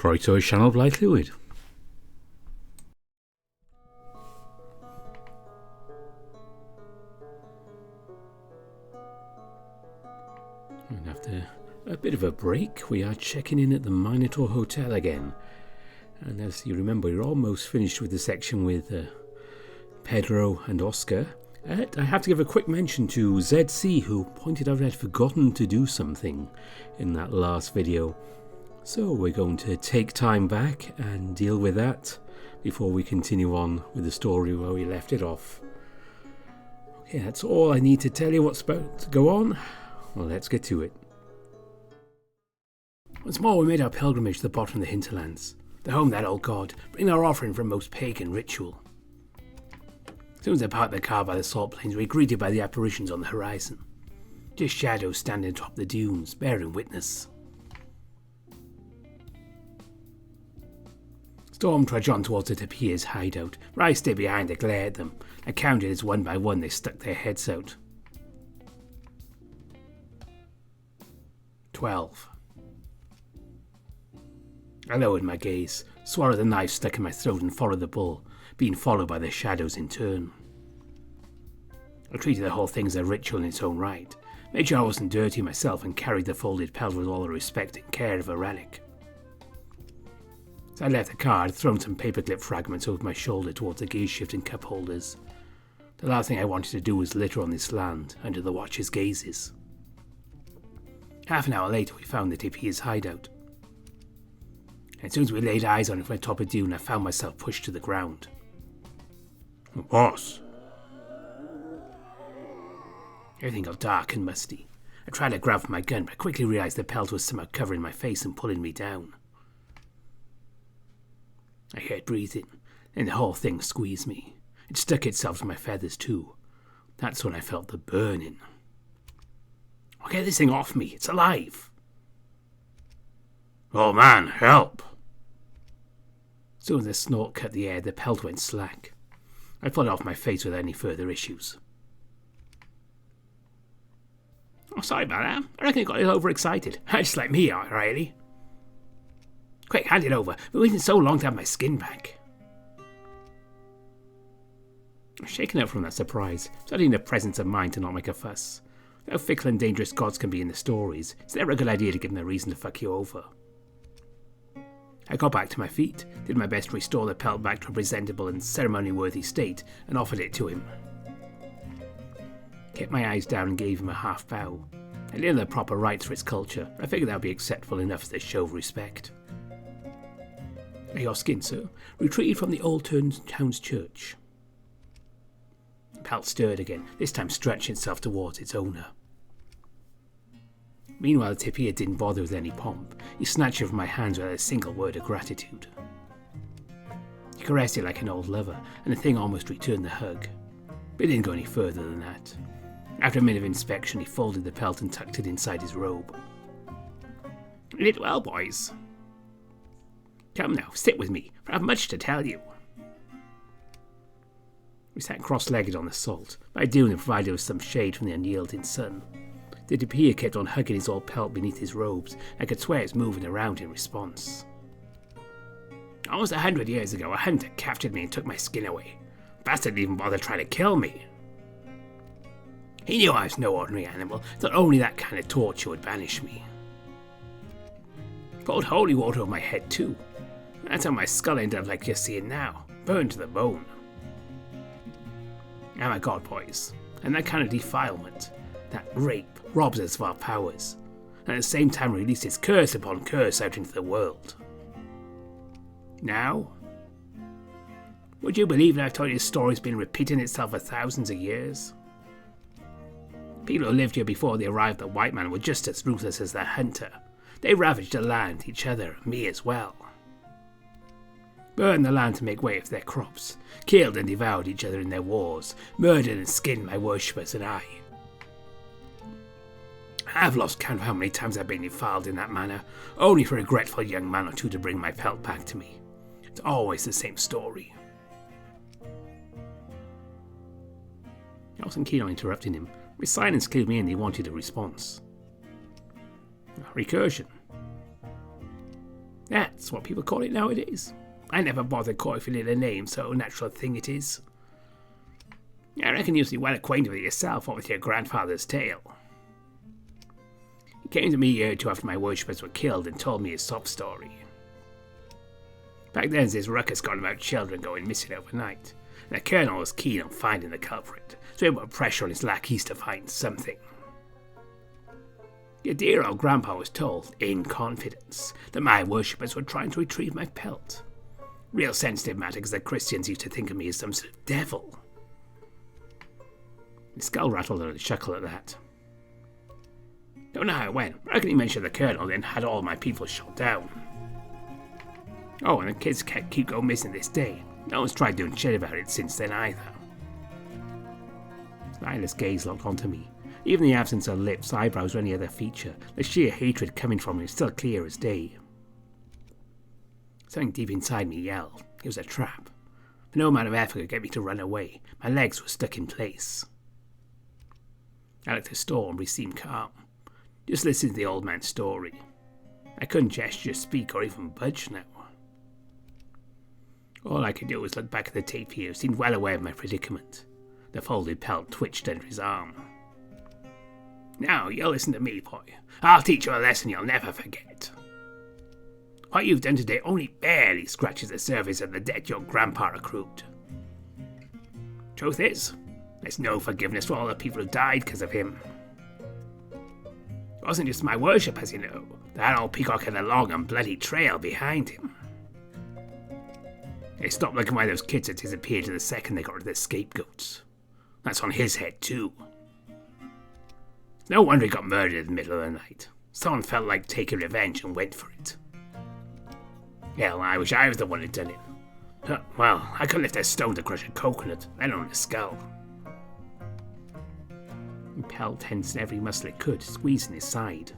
Croeso I sianel Blaid Llwyd. And after a bit of a break, we are checking in at the Minotaur Hotel again. And as you remember, we're almost finished with the section with Pedro and Oscar. I have to give a quick mention to ZC, who pointed out I'd forgotten to do something in that last video. So we're going to take time back and deal with that before we continue on with the story where we left it off. Okay, that's all I need to tell you what's about to go on. Well, let's get to it. Once more we made our pilgrimage to the bottom of the Hinterlands, the home of that old god, bringing our offering from most pagan ritual. As soon as I parked the car by the salt plains, we were greeted by the apparitions on the horizon. Just shadows standing atop the dunes, bearing witness. Storm trudged on towards the Tapirs' hideout, where I stayed behind to glare at them. I counted as one by one they stuck their heads out. 12. I lowered my gaze, swallowed the knife stuck in my throat and followed the bull, being followed by the shadows in turn. I treated the whole thing as a ritual in its own right, made sure I wasn't dirty myself and carried the folded pelt with all the respect and care of a relic. As I left the car, I'd thrown some paperclip fragments over my shoulder towards the gear shift and cup holders. The last thing I wanted to do was litter on this land, under the watchers' gazes. Half an hour later, we found the Tapirs' hideout. As soon as we laid eyes on it from the top of dune, I found myself pushed to the ground. Boss? Everything got dark and musty. I tried to grab for my gun, but I quickly realized the pelt was somehow covering my face and pulling me down. I heard breathing, and the whole thing squeezed me. It stuck itself to my feathers too. That's when I felt the burning. Oh, get this thing off me, it's alive! Oh man, help! As soon as the snort cut the air, the pelt went slack. I pulled it off my face without any further issues. Oh, sorry about that. I reckon it got a little overexcited. Just like me, really. Quick, hand it over. Been waiting so long to have my skin back. I was shaken out from that surprise, studying the presence of mind to not make a fuss. How fickle and dangerous gods can be in the stories, it's never a good idea to give them a reason to fuck you over. I got back to my feet, did my best to restore the pelt back to a presentable and ceremony-worthy state, and offered it to him. Kept my eyes down and gave him a half bow. I didn't know the proper rites for its culture, but I figured that would be acceptable enough as a show of respect. Your skin, sir, retreated from the old town's church. The pelt stirred again, this time stretching itself towards its owner. Meanwhile, the Tapir didn't bother with any pomp. He snatched it from my hands without a single word of gratitude. He caressed it like an old lover, and the thing almost returned the hug. But it didn't go any further than that. After a minute of inspection, he folded the pelt and tucked it inside his robe. You did well, boys. Come now, sit with me, for I have much to tell you. We sat cross-legged on the salt, by dune and provided with some shade from the unyielding sun. The Tapir kept on hugging his old pelt beneath his robes, and I could swear it was moving around in response. Almost 100 years ago, a hunter captured me and took my skin away. Bastard didn't even bother trying to kill me. He knew I was no ordinary animal, thought only that kind of torture would banish me. Poured holy water over my head too. That's how my skull ended up like you're seeing now, burned to the bone. I'm a god, boys, and that kind of defilement, that rape, robs us of our powers, and at the same time releases curse upon curse out into the world. Now, would you believe that I've told you this story's been repeating itself for thousands of years? People who lived here before the arrival of the white man were just as ruthless as the hunter. They ravaged the land, each other, me as well. Burned the land to make way for their crops, killed and devoured each other in their wars, murdered and skinned my worshippers and I. I've lost count of how many times I've been defiled in that manner, only for a regretful young man or two to bring my pelt back to me. It's always the same story. I wasn't keen on interrupting him. His silence clued me in he wanted a response. Recursion. That's what people call it nowadays. I never bothered calling it a name, so natural thing it is. I reckon you'll be well acquainted with it yourself, what with your grandfather's tale. He came to me a year or two after my worshippers were killed and told me his sob story. Back then, this ruckus got about children going missing overnight, and the colonel was keen on finding the culprit, so he put pressure on his lackeys to find something. Your dear old grandpa was told, in confidence, that my worshippers were trying to retrieve my pelt. Real sensitive matter, because the Christians used to think of me as some sort of devil. His skull rattled and a chuckle at that. Don't know how it went. I reckon he mentioned the colonel, then had all my people shot down. Oh, and the kids keep going missing this day. No one's tried doing shit about it since then either. Lila's gaze locked onto me. Even the absence of lips, eyebrows, or any other feature, the sheer hatred coming from him still clear as day. Something deep inside me yelled. It was a trap. But no amount of effort could get me to run away. My legs were stuck in place. I let the storm seem calm. Just listened to the old man's story. I couldn't gesture, speak, or even budge now. All I could do was look back at the tapir, who seemed well aware of my predicament. The folded pelt twitched under his arm. Now, you'll listen to me, boy. I'll teach you a lesson you'll never forget. What you've done today only barely scratches the surface of the debt your grandpa accrued. Truth is, there's no forgiveness for all the people who died because of him. It wasn't just my worship, as you know. That old peacock had a long and bloody trail behind him. They stopped looking why those kids had disappeared the second they got rid of their scapegoats. That's on his head, too. No wonder he got murdered in the middle of the night. Someone felt like taking revenge and went for it. Hell, I wish I was the one who'd done it. Well, I couldn't lift a stone to crush a coconut, let alone a skull. He pelt tensed every muscle it could, squeezing his side.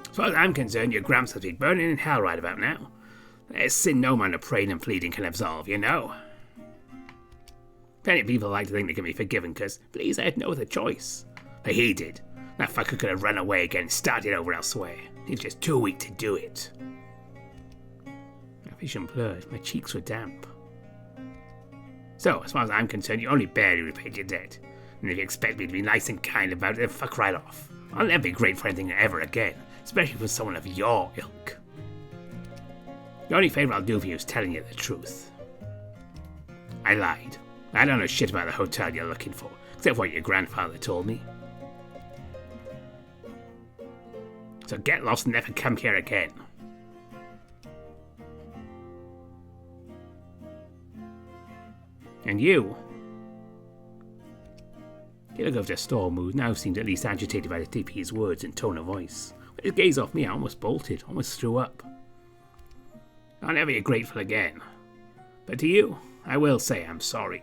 As far as I'm concerned, your gramps will be burning in hell right about now. There's sin no man of praying and pleading can absolve, you know. Plenty of people like to think they can be forgiven because, please, I had no other choice. But he did. That fucker could have run away again and started over elsewhere. He was just too weak to do it. My vision blurred, my cheeks were damp. So, as far as I'm concerned, you only barely repaid your debt. And if you expect me to be nice and kind about it, then fuck right off. I'll never be grateful for anything ever again, especially for someone of your ilk. The only favour I'll do for you is telling you the truth. I lied. I don't know shit about the hotel you're looking for, except what your grandfather told me. So get lost and never come here again. And you? He looked over to Storm, who now seemed at least agitated by the TP's words and tone of voice. With his gaze off me, I almost bolted, almost threw up. I'll never be grateful again. But to you, I will say I'm sorry.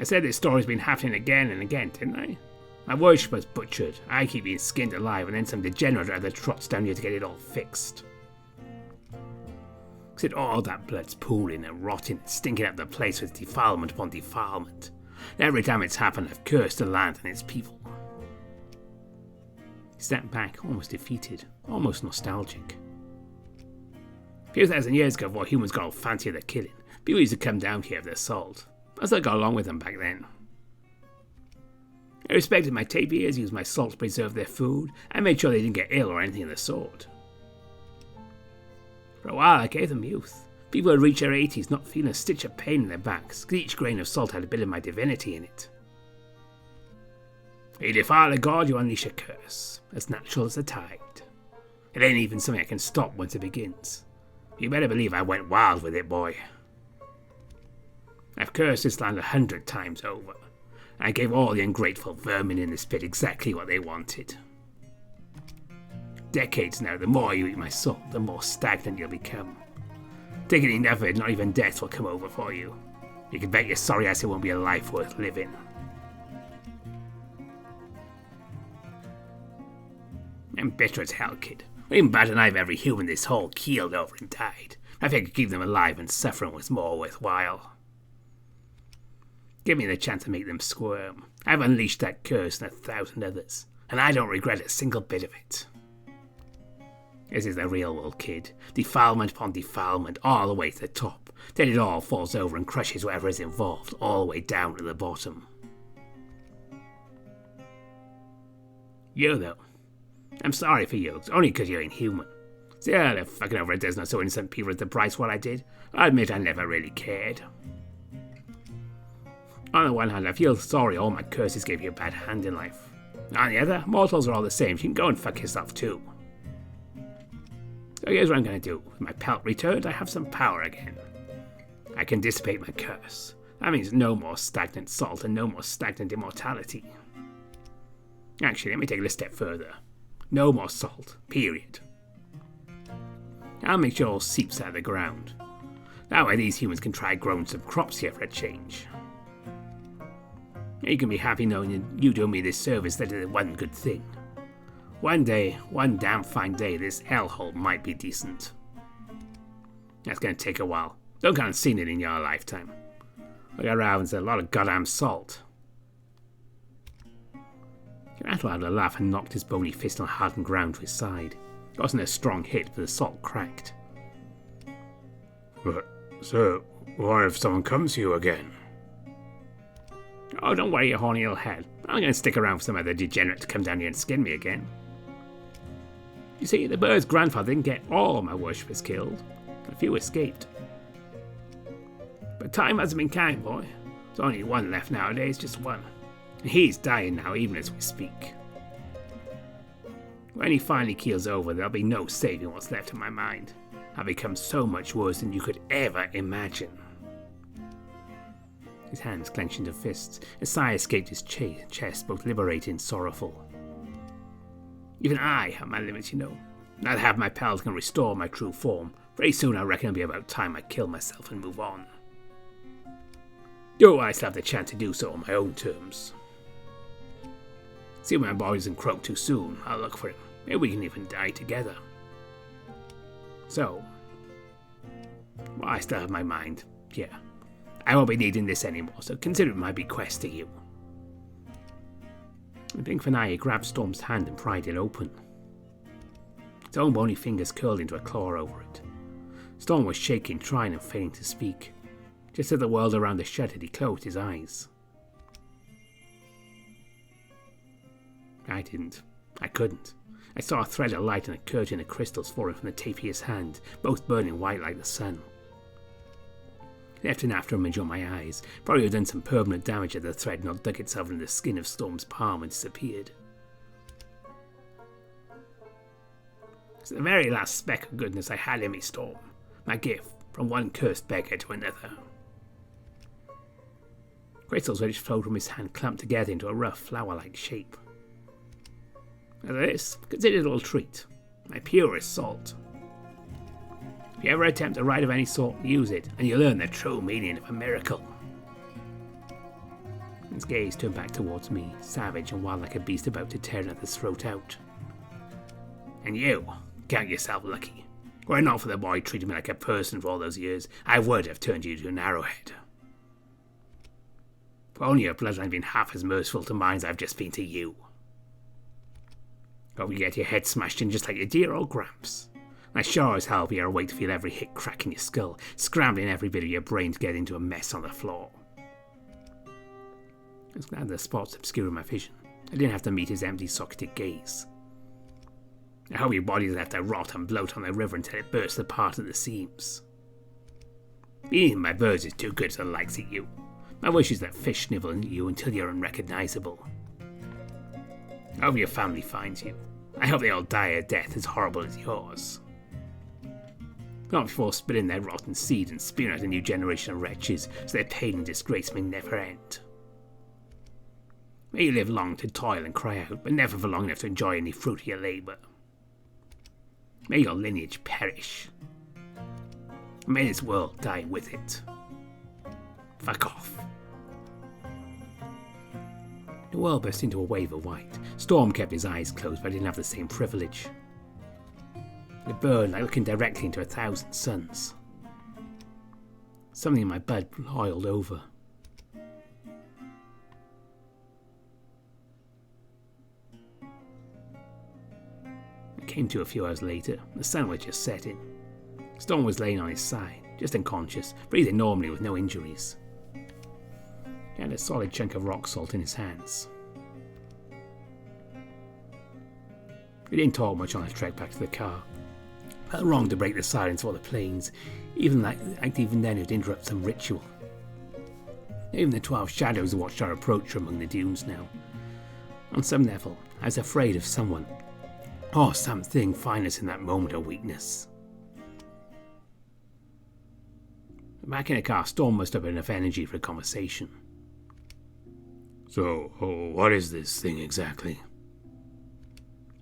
I said this story's been happening again and again, didn't I? My worshipper's butchered, I keep being skinned alive, and then some degenerate or other trots down here to get it all fixed. Said all that blood's pooling and rotting and stinking out the place with defilement upon defilement. And every time it's happened, I've cursed the land and its people. He stepped back, almost defeated, almost nostalgic. A few thousand years ago, before humans got all fancy with their killing, people used to come down here for their salt. I still got along with them back then. I respected my tapirs, used my salt to preserve their food, and made sure they didn't get ill or anything of the sort. For a while I gave them youth. People had reached their 80s not feeling a stitch of pain in their backs, because each grain of salt had a bit of my divinity in it. You defile a god, you unleash a curse, as natural as the tide. It ain't even something I can stop once it begins. You better believe I went wild with it, boy. I've cursed this land 100 times over. I gave all the ungrateful vermin in this pit exactly what they wanted. decades now, the more you eat my salt, the more stagnant you'll become. Taking enough of it, not even death will come over for you. You can bet your sorry ass it won't be a life worth living. I'm bitter as hell, kid. Even better than I've every human this hole keeled over and died. I think I could keep them alive and suffering was more worthwhile. Give me the chance to make them squirm. I've unleashed that curse and 1,000 others, and I don't regret a single bit of it. This is the real world, kid. Defilement upon defilement, all the way to the top. Then it all falls over and crushes whatever is involved, all the way down to the bottom. You, though. I'm sorry for you, only because you're inhuman. Still, if fucking over a dozen or so innocent people at the price what I did, I admit I never really cared. On the one hand, I feel sorry all my curses gave you a bad hand in life. On the other, mortals are all the same, so you can go and fuck yourself too. So here's what I'm going to do. With my pelt returned, I have some power again. I can dissipate my curse. That means no more stagnant salt and no more stagnant immortality. Actually, let me take it a step further. No more salt, period. I'll make sure it all seeps out of the ground. That way these humans can try growing some crops here for a change. You can be happy knowing you do me this service that did one good thing. One day, one damn fine day, this hellhole might be decent. That's going to take a while. Don't count on seeing it in your lifetime. Look around, there's a lot of goddamn salt. Rattle had a laugh and knocked his bony fist on hardened ground to his side. It wasn't a strong hit, but the salt cracked. But, sir, what if someone comes to you again? Oh, don't worry, you horny little head. I'm going to stick around for some other degenerate to come down here and skin me again. You see, the bird's grandfather didn't get all my worshippers killed. A few escaped. But time hasn't been kind, boy. There's only one left nowadays, just one. And he's dying now, even as we speak. When he finally keels over, there'll be no saving what's left of my mind. I've become so much worse than you could ever imagine. His hands clenched into fists. A sigh escaped his chest, both liberated and sorrowful. Even I have my limits, you know. Now that I have my pals can restore my true form, very soon I reckon it'll be about time I kill myself and move on. Though I still have the chance to do so on my own terms. See when my body doesn't croak too soon, I'll look for him. Maybe we can even die together. So, well, I still have my mind, yeah. I won't be needing this anymore, so consider it my bequest to you. The blink of an eye, he grabbed Storm's hand and pried it open. His own bony fingers curled into a claw over it. Storm was shaking, trying and failing to speak. Just as the world around the shuttered, he closed his eyes. I didn't. I couldn't. I saw a thread of light and a curtain of crystals falling from the tapir's hand, both burning white like the sun. Left an afterimage on my eyes. Probably had done some permanent damage had the thread not dug itself into the skin of Storm's palm and disappeared. It's the very last speck of goodness I had in me, Storm. My gift, from one cursed beggar to another. Crystals which flowed from his hand clamped together into a rough, flower-like shape. As this, consider it a little treat. My purest salt. If you ever attempt a rite of any sort, use it, and you'll learn the true meaning of a miracle. His gaze turned back towards me, savage and wild like a beast about to tear another's throat out. And you, count yourself lucky. Were it not for the boy treating me like a person for all those years, I would have turned you to an arrowhead. If only your bloodline had been half as merciful to mine as I've just been to you. Hope you get your head smashed in just like your dear old Gramps. I sure as hell be awake to feel every hit crack in your skull, scrambling every bit of your brain to get into a mess on the floor. I was glad the spots obscuring my vision. I didn't have to meet his empty-socketed gaze. I hope your body doesn't have to rot and bloat on the river until it bursts apart at the seams. Being my birds is too good for the likes of you. My wish is that fish nibble at you until you're unrecognizable. I hope your family finds you. I hope they all die a death as horrible as yours. Not before spilling their rotten seed and spewing out a new generation of wretches, so their pain and disgrace may never end. May you live long to toil and cry out, but never for long enough to enjoy any fruit of your labour. May your lineage perish. May this world die with it. Fuck off. The world burst into a wave of white. Storm kept his eyes closed, but didn't have the same privilege. It burned like looking directly into 1,000 suns. Something in my blood boiled over. I came to a few hours later. The sun was just setting. Storm was laying on his side, just unconscious, breathing normally with no injuries. He had a solid chunk of rock salt in his hands. We didn't talk much on the trek back to the car. Felt wrong to break the silence of all the planes, even then it would interrupt some ritual. Even the 12 shadows watched our approach from among the dunes now. On some level, I was afraid of someone, or something, find us in that moment of weakness. Back in the car, Storm must have had enough energy for a conversation. So, what is this thing exactly?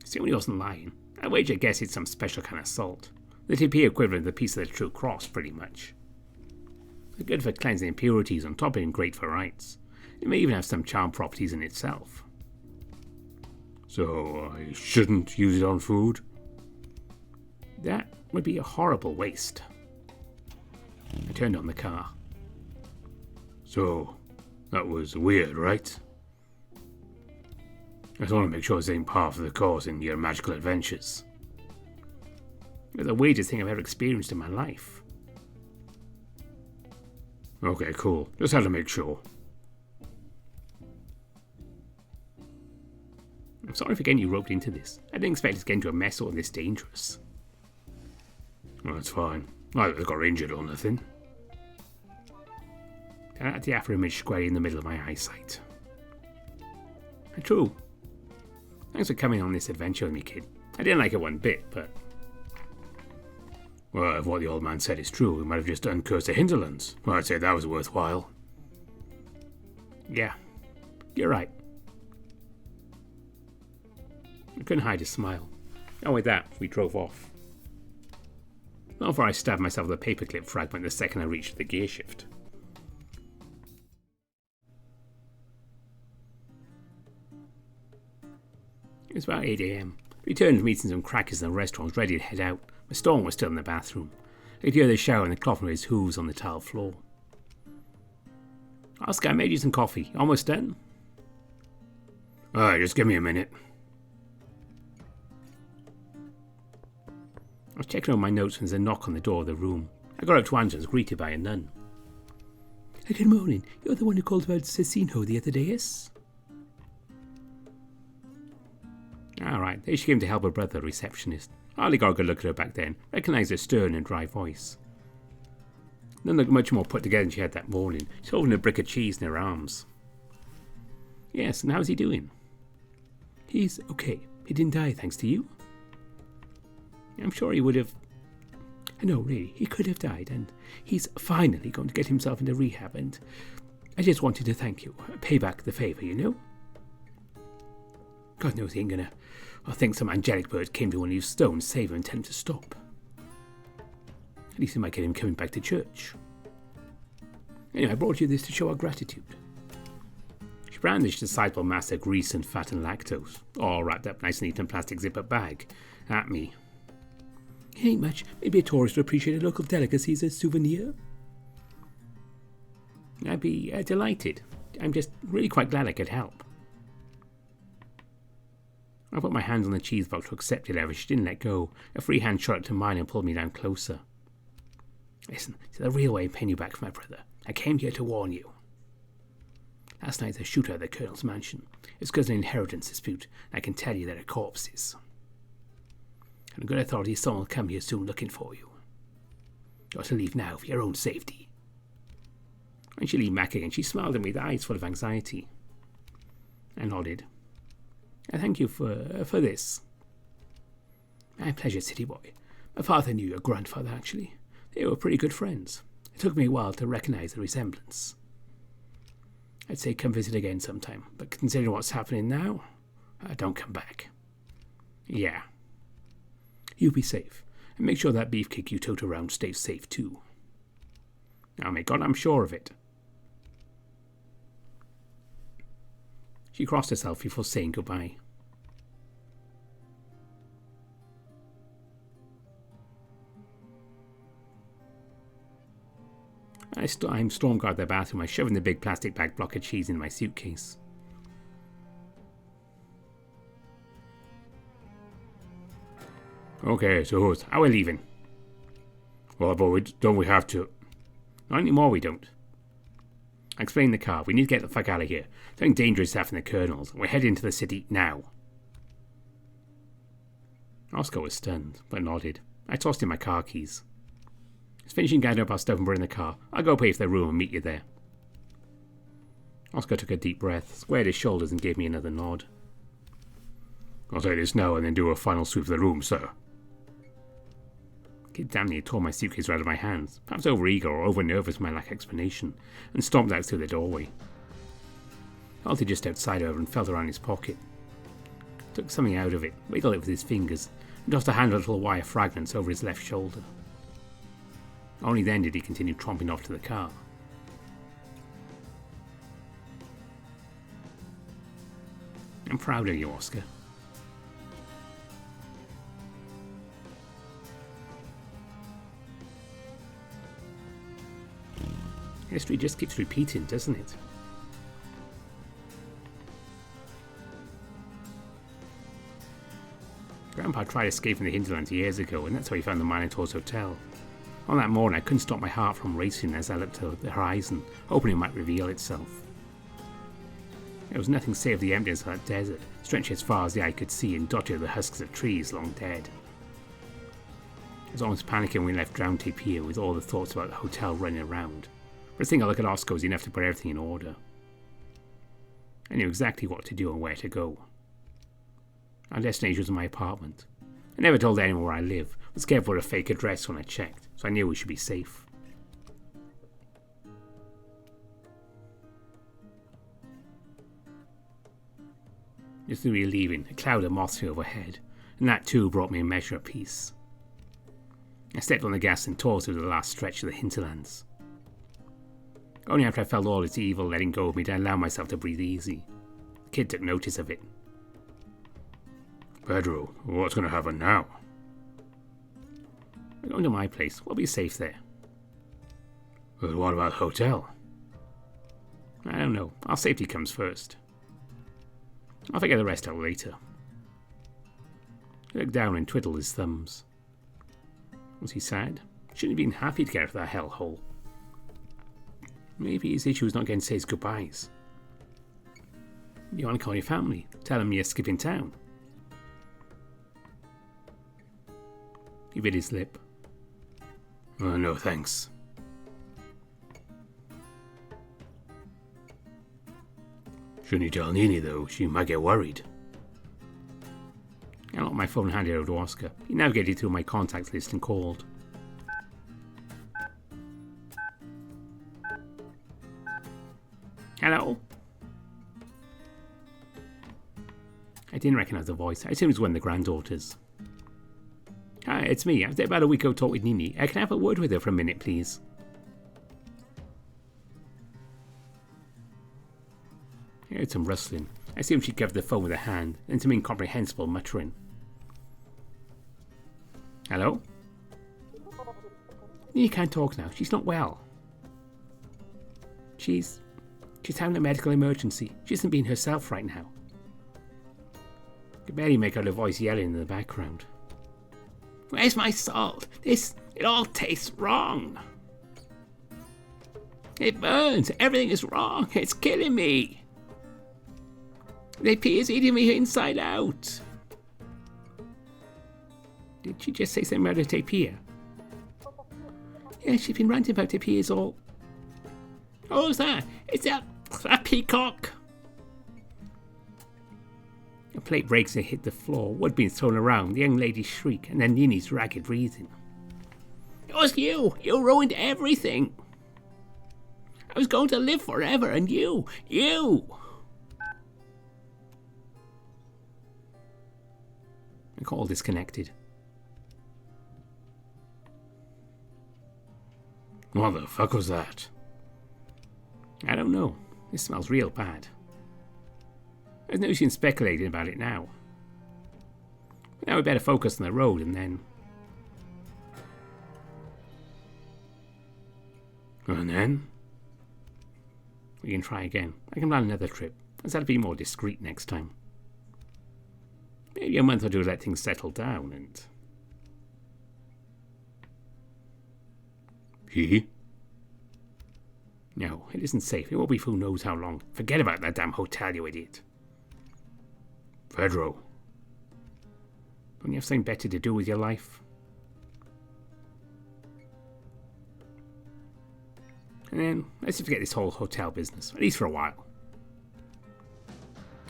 Assuming he wasn't lying, I wager guess it's some special kind of salt. The TP equivalent of the piece of the true cross, pretty much. They're good for cleansing impurities, on top of being great for rites. It may even have some charm properties in itself. So, I shouldn't use it on food? That would be a horrible waste. I turned on the car. So, that was weird, right? I just want to make sure this ain't part of the course in your magical adventures. It was the weirdest thing I've ever experienced in my life. Okay, cool. Just had to make sure. I'm sorry for getting you roped into this. I didn't expect to get into a mess or this dangerous. Well, that's fine. I got injured or nothing. I had the afro image squarely in the middle of my eyesight. True. Thanks for coming on this adventure with me, kid. I didn't like it one bit, but... Well, if what the old man said is true, we might have just uncursed the Hinterlands. Well, I'd say that was worthwhile. Yeah, you're right. I couldn't hide a smile. And with that, we drove off. Not before I stabbed myself with a paperclip fragment the second I reached the gear shift. It was about 8 AM. We returned from eating some crackers in the restaurant, was ready to head out. My Storm was still in the bathroom. I could hear the shower and the cloth of his hooves on the tile floor. Oscar, I made you some coffee. Almost done? Alright, just give me a minute. I was checking on my notes when there's a knock on the door of the room. I got up to answer and was greeted by a nun. Good morning. You're the one who called about Cecino the other day, yes? Alright, there she came to help her brother, the receptionist. I hardly got a good look at her back then. Recognised her stern and dry voice. None looked much more put together than she had that morning. She's holding a brick of cheese in her arms. Yes, and how's he doing? He's okay. He didn't die thanks to you. I'm sure he would have... No, really, he could have died, and he's finally going to get himself into rehab, and I just wanted to thank you. Pay back the favour, you know? God knows he ain't gonna... I think some angelic bird came to one of you stones, save him and tell him to stop. At least it might get him coming back to church. Anyway, I brought you this to show our gratitude. She brandished a sizable mass of grease and fat and lactose, all wrapped up nice and neat in a plastic zipper bag, at me. It ain't much. Maybe a tourist would appreciate a local delicacy as a souvenir. I'd be delighted. I'm just really quite glad I could help. I put my hands on the cheese box to accept it, however she didn't let go. A free hand shot up to mine and pulled me down closer. Listen, it's the real way of paying you back for my brother. I came here to warn you. Last night, the shooter at the Colonel's mansion. It's because of an inheritance dispute, and I can tell you there are corpses. And good authorities, someone will come here soon looking for you. You ought to leave now for your own safety. When she leaned back again, she smiled at me with eyes full of anxiety. I nodded. I thank you for this. My pleasure, city boy. My father knew your grandfather, actually. They were pretty good friends. It took me a while to recognize the resemblance. I'd say come visit again sometime, but considering what's happening now, don't come back. Yeah. You be safe, and make sure that beefcake you tote around stays safe too. Oh my God, I'm sure of it. She crossed herself before saying goodbye. I'm stormguard the bathroom. I shoving the big plastic bag block of cheese in my suitcase. Okay, so how are we leaving? Well, but don't we have to? Not anymore, we don't. I explained the car. We need to get the fuck out of here. Something dangerous happened to the Colonels. We're heading to the city now. Oscar was stunned, but nodded. I tossed him my car keys. Just finishing gathering up our stuff and we're in the car. I'll go pay for the room and meet you there. Oscar took a deep breath, squared his shoulders and gave me another nod. I'll take this now and then do a final sweep of the room, sir. The kid damn near tore my suitcase out of my hands, perhaps over-eager or over-nervous for my lack of explanation, and stomped out through the doorway. I halted just outside her and felt around his pocket. Took something out of it, wiggled it with his fingers, and tossed a handful of little wire fragments over his left shoulder. Only then did he continue tromping off to the car. I'm proud of you, Oscar. History just keeps repeating, doesn't it? Grandpa tried escaping the Hinterlands years ago, and that's how he found the Minotaur Hotel. On that morning, I couldn't stop my heart from racing as I looked to the horizon, hoping it might reveal itself. There was nothing save the emptiness of that desert, stretching as far as the eye could see and dotted with the husks of trees long dead. I was almost panicking when we left Drowned Tapir with all the thoughts about the hotel running around. First thing I look at Oscar was enough to put everything in order. I knew exactly what to do and where to go. Our destination was my apartment. I never told anyone where I live, was careful with a fake address when I checked, so I knew we should be safe. Just as we were leaving, a cloud of moths flew overhead, and that too brought me a measure of peace. I stepped on the gas and tore through the last stretch of the Hinterlands. Only after I felt all its evil letting go of me did I allow myself to breathe easy. The kid took notice of it. Pedro, what's going to happen now? We're going to my place. We'll be safe there. But what about the hotel? I don't know. Our safety comes first. I'll figure the rest out later. He looked down and twiddled his thumbs. Was he sad? Shouldn't he have been happy to get out of that hellhole? Maybe his issue was not getting to say his goodbyes. You want to call your family? Tell them you're skipping town. He bit his lip. Oh, no thanks. Shouldn't you tell Nini though? She might get worried. I locked my phone and handed it over to Oscar. He navigated through my contacts list and called. Hello? I didn't recognise the voice. I assumed it was one of the granddaughters. Hi, it's me. I was there about a week ago talk with Nini. Can I have a word with her for a minute, please? I heard some rustling. I assumed she covered the phone with her hand, and some incomprehensible muttering. Hello? Nini can't talk now. She's not well. She's having a medical emergency. She isn't being herself right now. I could barely make out her voice yelling in the background. Where's my salt? It all tastes wrong. It burns. Everything is wrong. It's killing me. The pea is eating me inside out. Did she just say something about her tapir? Yeah, she's been ranting about tapirs all... Oh, what's that? It's a peacock. A plate breaks and hit the floor. Wood being thrown around. The young lady's shriek, and then Nini's ragged breathing. It was you. You ruined everything. I was going to live forever, and you. The call disconnected. What the fuck was that? I don't know. It smells real bad. There's no use in speculating about it now. But now we better focus on the road and then... And then? We can try again. I can plan another trip. Let's have to be more discreet next time. Maybe a month or two to let things settle down and... He? No, it isn't safe. It won't be for who knows how long. Forget about that damn hotel, you idiot. Pedro. Don't you have something better to do with your life? And then, let's just forget this whole hotel business, at least for a while.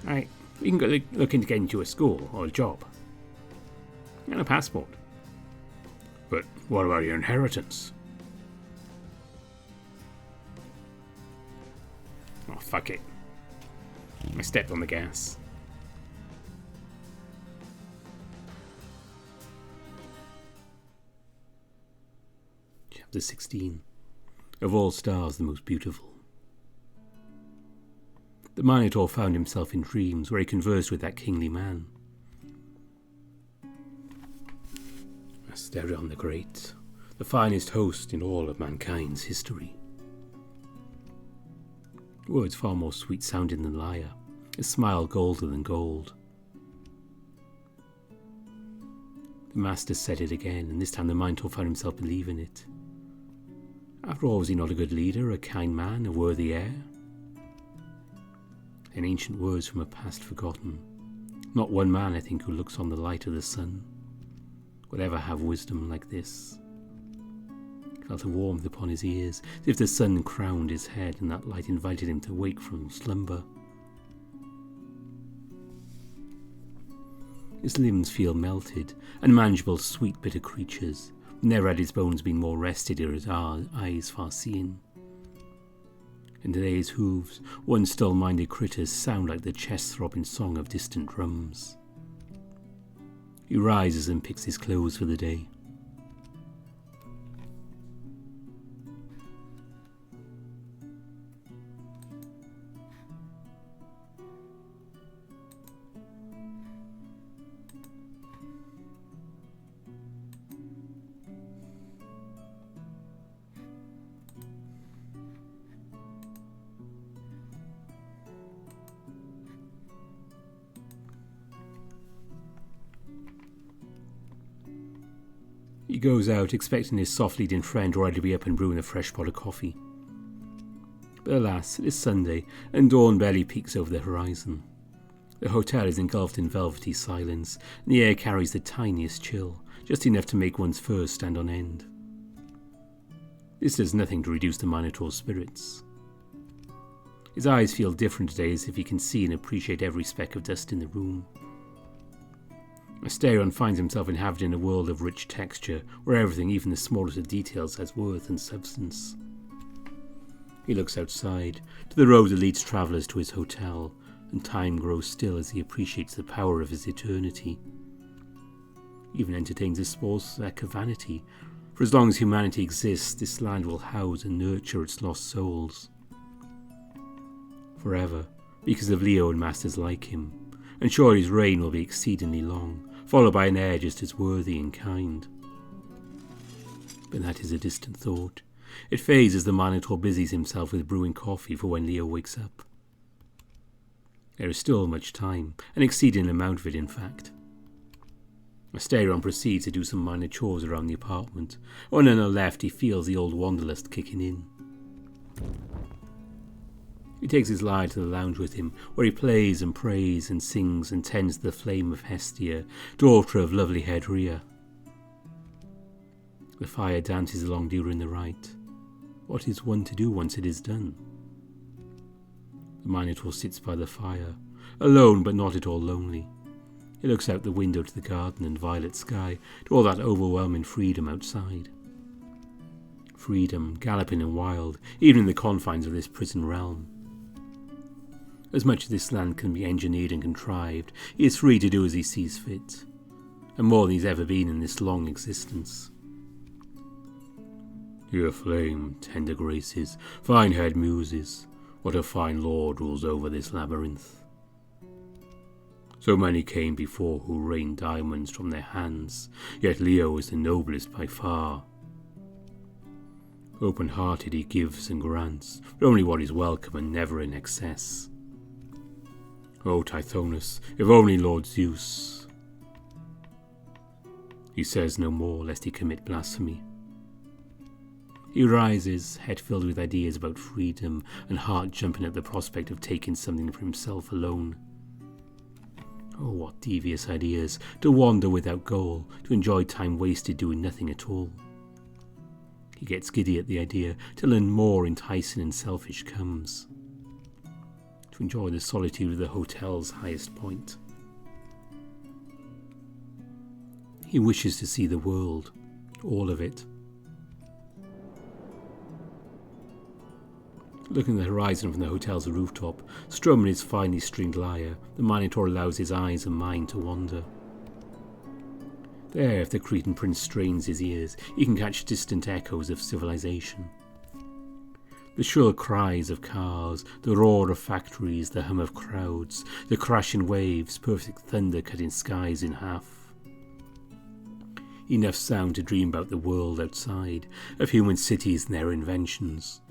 Alright, we can go look into getting to a school or a job. And a passport. But what about your inheritance? Oh, fuck it. I stepped on the gas. Chapter 16. Of all stars, the most beautiful. The Minotaur found himself in dreams where he conversed with that kingly man. Asterion the Great, the finest host in all of mankind's history. Words far more sweet-sounding than lyre, a smile golder than gold. The master said it again, and this time the Minotaur found himself believing it. After all, was he not a good leader, a kind man, a worthy heir? In ancient words from a past forgotten, not one man, I think, who looks on the light of the sun would ever have wisdom like this. He felt a warmth upon his ears, as if the sun crowned his head and that light invited him to wake from slumber. His limbs feel melted, unmanageable, sweet, bitter creatures. Never had his bones been more rested or his eyes far-seeing. And today his hooves, once dull-minded critters, sound like the chest-throbbing song of distant drums. He rises and picks his clothes for the day. He goes out, expecting his soft-leading friend already to be up and brewing a fresh pot of coffee. But alas, it is Sunday, and dawn barely peeks over the horizon. The hotel is engulfed in velvety silence, and the air carries the tiniest chill, just enough to make one's fur stand on end. This does nothing to reduce the Minotaur's spirits. His eyes feel different today, as if he can see and appreciate every speck of dust in the room. Asterion finds himself inhabiting a world of rich texture, where everything, even the smallest of details, has worth and substance. He looks outside, to the road that leads travellers to his hotel, and time grows still as he appreciates the power of his eternity. He even entertains a small speck of vanity, for as long as humanity exists, this land will house and nurture its lost souls. Forever, because of Leo and masters like him, and sure his reign will be exceedingly long, followed by an heir just as worthy and kind. But that is a distant thought. It fades as the Minotaur busies himself with brewing coffee for when Leo wakes up. There is still much time, an exceeding amount of it in fact. Asterion proceeds to do some minor chores around the apartment, when on the left he feels the old wanderlust kicking in. He takes his lyre to the lounge with him, where he plays and prays and sings and tends the flame of Hestia, daughter of lovely-haired Rhea. The fire dances along during the rite. What is one to do once it is done? The Minotaur sits by the fire, alone but not at all lonely. He looks out the window to the garden and violet sky, to all that overwhelming freedom outside. Freedom, galloping and wild, even in the confines of this prison realm. As much as this land can be engineered and contrived, he is free to do as he sees fit, and more than he's ever been in this long existence. Your flame, tender graces, fine-haired muses, what a fine lord rules over this labyrinth. So many came before who rained diamonds from their hands, yet Leo is the noblest by far. Open-hearted he gives and grants, but only what is welcome and never in excess. O Tithonus, if only Lord Zeus. He says no more, lest he commit blasphemy. He rises, head filled with ideas about freedom, and heart jumping at the prospect of taking something for himself alone. Oh, what devious ideas, to wander without goal, to enjoy time wasted doing nothing at all. He gets giddy at the idea, till and more enticing and selfish comes. To enjoy the solitude of the hotel's highest point. He wishes to see the world, all of it. Looking at the horizon from the hotel's rooftop, strumming his finely stringed lyre, the Minotaur allows his eyes and mind to wander. There, if the Cretan prince strains his ears, he can catch distant echoes of civilization. The shrill cries of cars, the roar of factories, the hum of crowds, the crashing waves, perfect thunder cutting skies in half. Enough sound to dream about the world outside, of human cities and their inventions.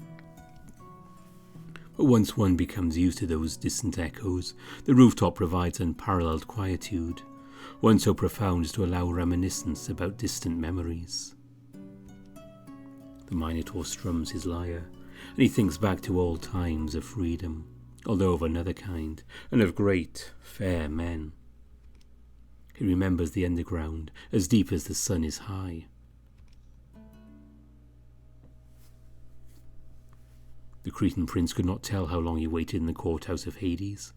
But once one becomes used to those distant echoes, the rooftop provides unparalleled quietude, one so profound as to allow reminiscence about distant memories. The Minotaur strums his lyre, and he thinks back to old times of freedom, although of another kind, and of great, fair men. He remembers the underground, as deep as the sun is high. The Cretan prince could not tell how long he waited in the courthouse of Hades.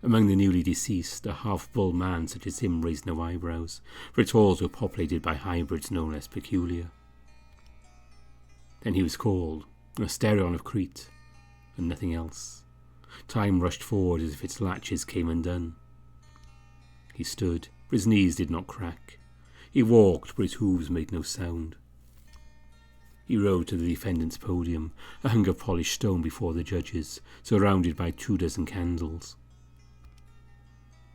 Among the newly deceased, a half-bull man such as him raised no eyebrows, for its halls were populated by hybrids no less peculiar. Then he was called Asterion of Crete, and nothing else. Time rushed forward as if its latches came undone. He stood, but his knees did not crack. He walked, but his hooves made no sound. He rode to the defendant's podium, a hunk of polished stone before the judges, surrounded by 24 candles.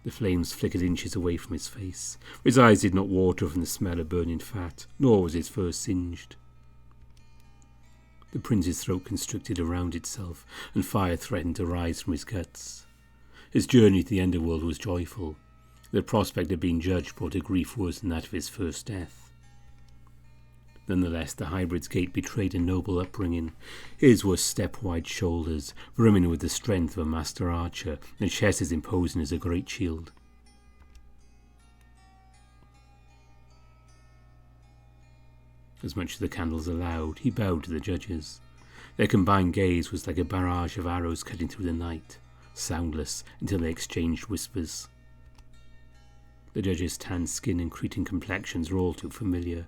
The flames flickered inches away from his face. His eyes did not water from the smell of burning fat, nor was his fur singed. The prince's throat constricted around itself, and fire threatened to rise from his guts. His journey to the underworld was joyful. The prospect of being judged brought a grief worse than that of his first death. Nonetheless, the hybrid's gait betrayed a noble upbringing. His were step-wide shoulders, brimming with the strength of a master archer, and chest as imposing as a great shield. As much as the candles allowed, he bowed to the judges. Their combined gaze was like a barrage of arrows cutting through the night, soundless until they exchanged whispers. The judges' tanned skin and Cretan complexions were all too familiar.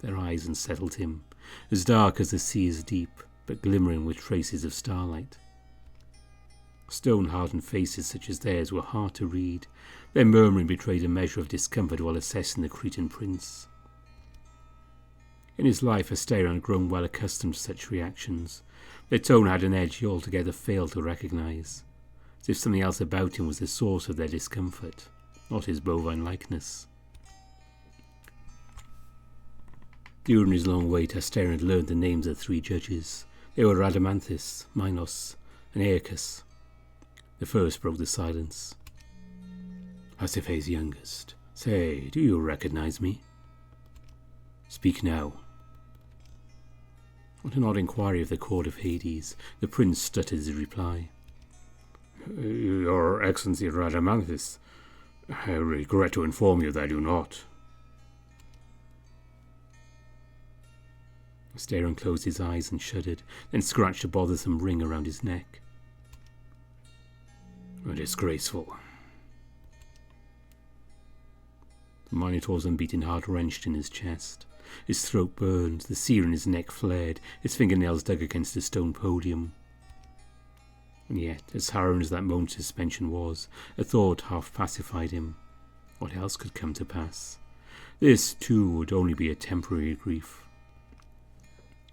Their eyes unsettled him, as dark as the sea is deep, but glimmering with traces of starlight. Stone-hardened faces such as theirs were hard to read. Their murmuring betrayed a measure of discomfort while assessing the Cretan prince. In his life, Asterion had grown well accustomed to such reactions. Their tone had an edge he altogether failed to recognize, as if something else about him was the source of their discomfort, not his bovine likeness. During his long wait, Asterion had learned the names of the 3 judges. They were Rhadamanthus, Minos, and Aeacus. The first broke the silence. Pasiphae's youngest. Say, do you recognize me? Speak now. What an odd inquiry of the court of Hades. The prince stuttered his reply. Your Excellency Rhadamanthus, I regret to inform you that I do not. Asterion closed his eyes and shuddered, then scratched a bothersome ring around his neck. Disgraceful. The Minotaur's unbeaten heart wrenched in his chest. His throat burned, the sear in his neck flared, his fingernails dug against the stone podium. And yet, as harrowing as that moment's suspension was, a thought half pacified him. What else could come to pass? This, too, would only be a temporary grief.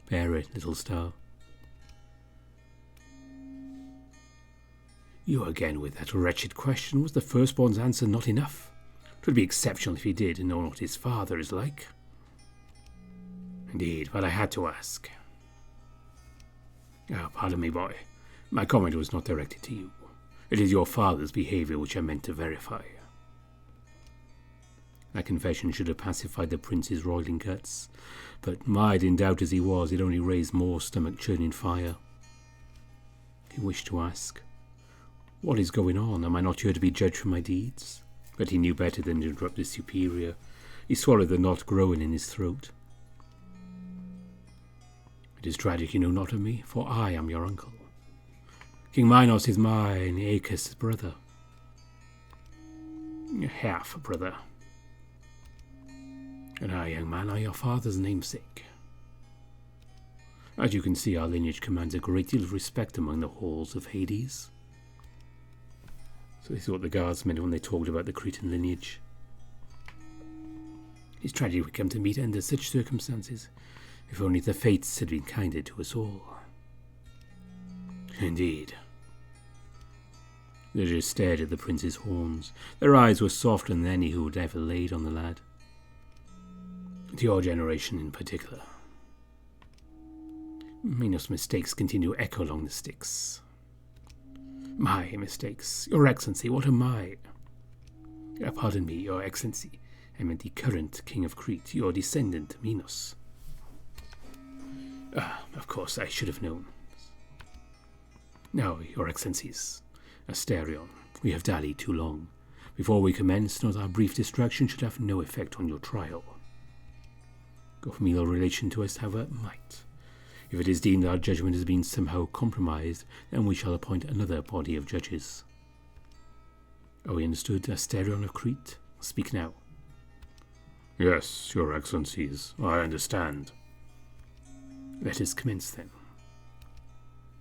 Bear it, little star. You again with that wretched question. Was the firstborn's answer not enough? 'Twould be exceptional if he did know what his father is like. Indeed, but I had to ask. Oh, pardon me, boy. My comment was not directed to you. It is your father's behavior which I meant to verify. That confession should have pacified the prince's roiling guts, but mired in doubt as he was, it only raised more stomach-churning fire. He wished to ask, "What is going on? Am I not here to be judged for my deeds?" But he knew better than to interrupt his superior. He swallowed the knot growing in his throat. "It is tragic you know not of me, for I am your uncle. King Minos is mine Aeacus' brother. Half-brother. And I, young man, are your father's namesake. As you can see, our lineage commands a great deal of respect among the halls of Hades." So they thought the guards meant when they talked about the Cretan lineage. "It's tragic we come to meet under such circumstances. If only the fates had been kinder to us all." "Indeed." The judges stared at the prince's horns. Their eyes were softer than any who had ever laid on the lad. "To your generation in particular. Minos' mistakes continue to echo along the Styx." "My mistakes? Your Excellency, what are my—" "Pardon me, Your Excellency. I meant the current King of Crete, your descendant, Minos." Of course, I should have known." "Now, Your Excellencies, Asterion, we have dallied too long. Before we commence, note our brief distraction should have no effect on your trial. Your familial relation to us, however, might. If it is deemed our judgment has been somehow compromised, then we shall appoint another body of judges." "Are we understood, Asterion of Crete? Speak now." "Yes, Your Excellencies, I understand." "Let us commence then.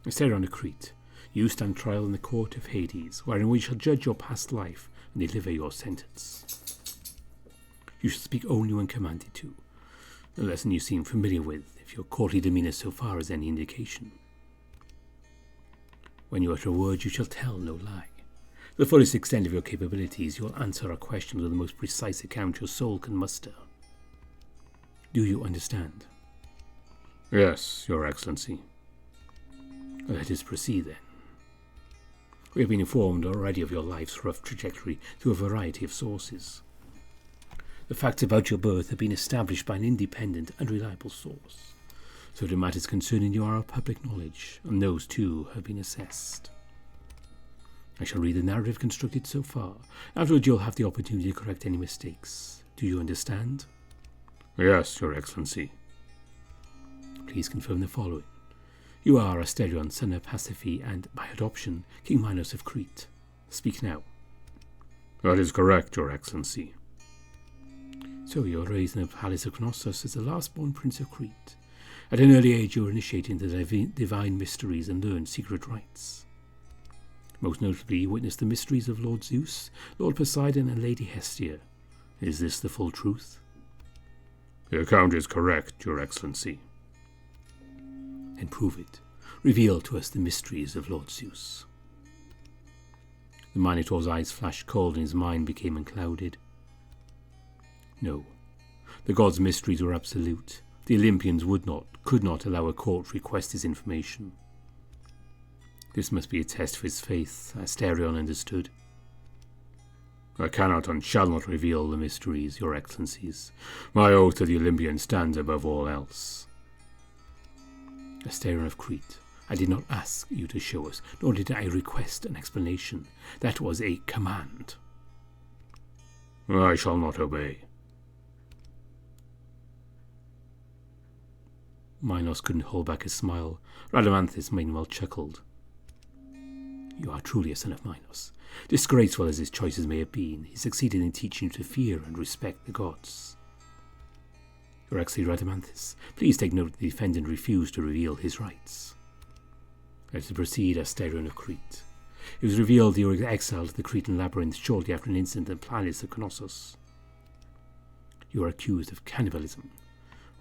Asterion of Crete, you stand trial in the court of Hades, wherein we shall judge your past life and deliver your sentence. You shall speak only when commanded to, a lesson you seem familiar with, if your courtly demeanour so far is any indication. When you utter a word, you shall tell no lie. To the fullest extent of your capabilities, you will answer our questions with the most precise account your soul can muster. Do you understand?" "Yes, Your Excellency." "Let us proceed then. We have been informed already of your life's rough trajectory through a variety of sources. The facts about your birth have been established by an independent and reliable source, so the matters concerning you are of public knowledge, and those too have been assessed. I shall read the narrative constructed so far. Afterwards you'll have the opportunity to correct any mistakes. Do you understand?" "Yes, Your Excellency." "Please confirm the following. You are Asterion, son of Pasiphae, and, by adoption, King Minos of Crete. Speak now." "That is correct, Your Excellency." "So you were raised in the palace of Knossos as the last-born prince of Crete. At an early age you were initiated into the divine mysteries and learned secret rites. Most notably you witnessed the mysteries of Lord Zeus, Lord Poseidon, and Lady Hestia. Is this the full truth?" "The account is correct, Your Excellency." "Then prove it. Reveal to us the mysteries of Lord Zeus." The Minotaur's eyes flashed cold and his mind became unclouded. "No. The god's mysteries were absolute. The Olympians could not allow a court to request his information. This must be a test for his faith, Asterion understood. "I cannot and shall not reveal the mysteries, Your Excellencies. My oath to the Olympian stands above all else." "Asterion of Crete, I did not ask you to show us, nor did I request an explanation. That was a command." "I shall not obey." Minos couldn't hold back a smile. Rhadamanthus meanwhile chuckled. "You are truly a son of Minos. Disgraceful as his choices may have been, he succeeded in teaching you to fear and respect the gods. Your Excellency Rhadamanthus, please take note that the defendant refused to reveal his rights. Let us proceed, Asterion of Crete. It was revealed you were exiled to the Cretan labyrinth shortly after an incident in the palace of Knossos. You are accused of cannibalism.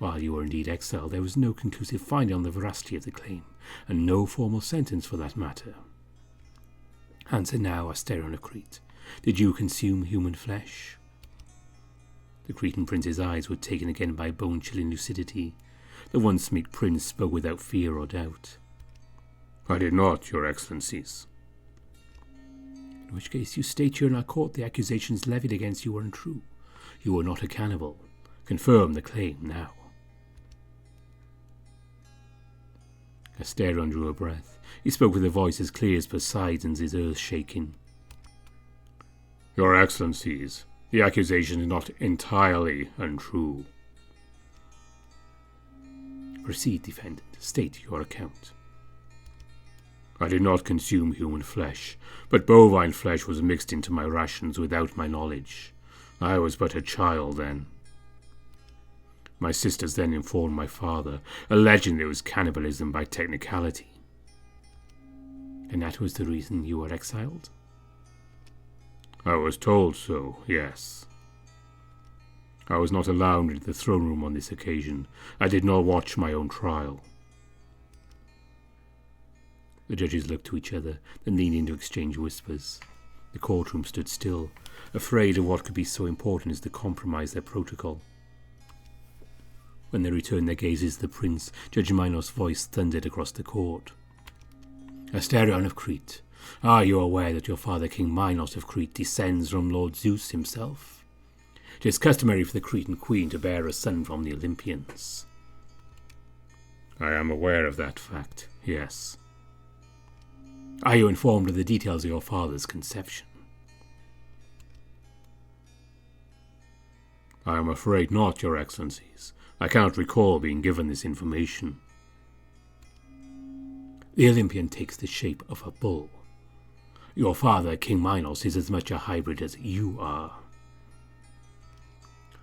While you were indeed exiled, there was no conclusive finding on the veracity of the claim, and no formal sentence for that matter. Answer now, Asterion of Crete. Did you consume human flesh? The Cretan prince's eyes were taken again by bone-chilling lucidity. The once meek prince spoke without fear or doubt. I did not, your excellencies. In which case you state here in our court the accusations levied against you were untrue. You were not a cannibal. Confirm the claim now. Asterion drew a breath. He spoke with a voice as clear as Poseidon's, his earth shaking. Your excellencies, the accusation is not entirely untrue. Proceed, defendant. State your account. I did not consume human flesh, but bovine flesh was mixed into my rations without my knowledge. I was but a child then. My sisters then informed my father, alleging it was cannibalism by technicality. And that was the reason you were exiled? I was told so, yes. I was not allowed into the throne room on this occasion. I did not watch my own trial. The judges looked to each other, then leaned in to exchange whispers. The courtroom stood still, afraid of what could be so important as to compromise their protocol. When they returned their gazes to the prince, Judge Minos' voice thundered across the court. Asterion of Crete, are you aware that your father King Minos of Crete descends from Lord Zeus himself? It is customary for the Cretan queen to bear a son from the Olympians. I am aware of that fact, yes. Are you informed of the details of your father's conception? I am afraid not, your excellencies. I cannot recall being given this information. The Olympian takes the shape of a bull. Your father, King Minos, is as much a hybrid as you are.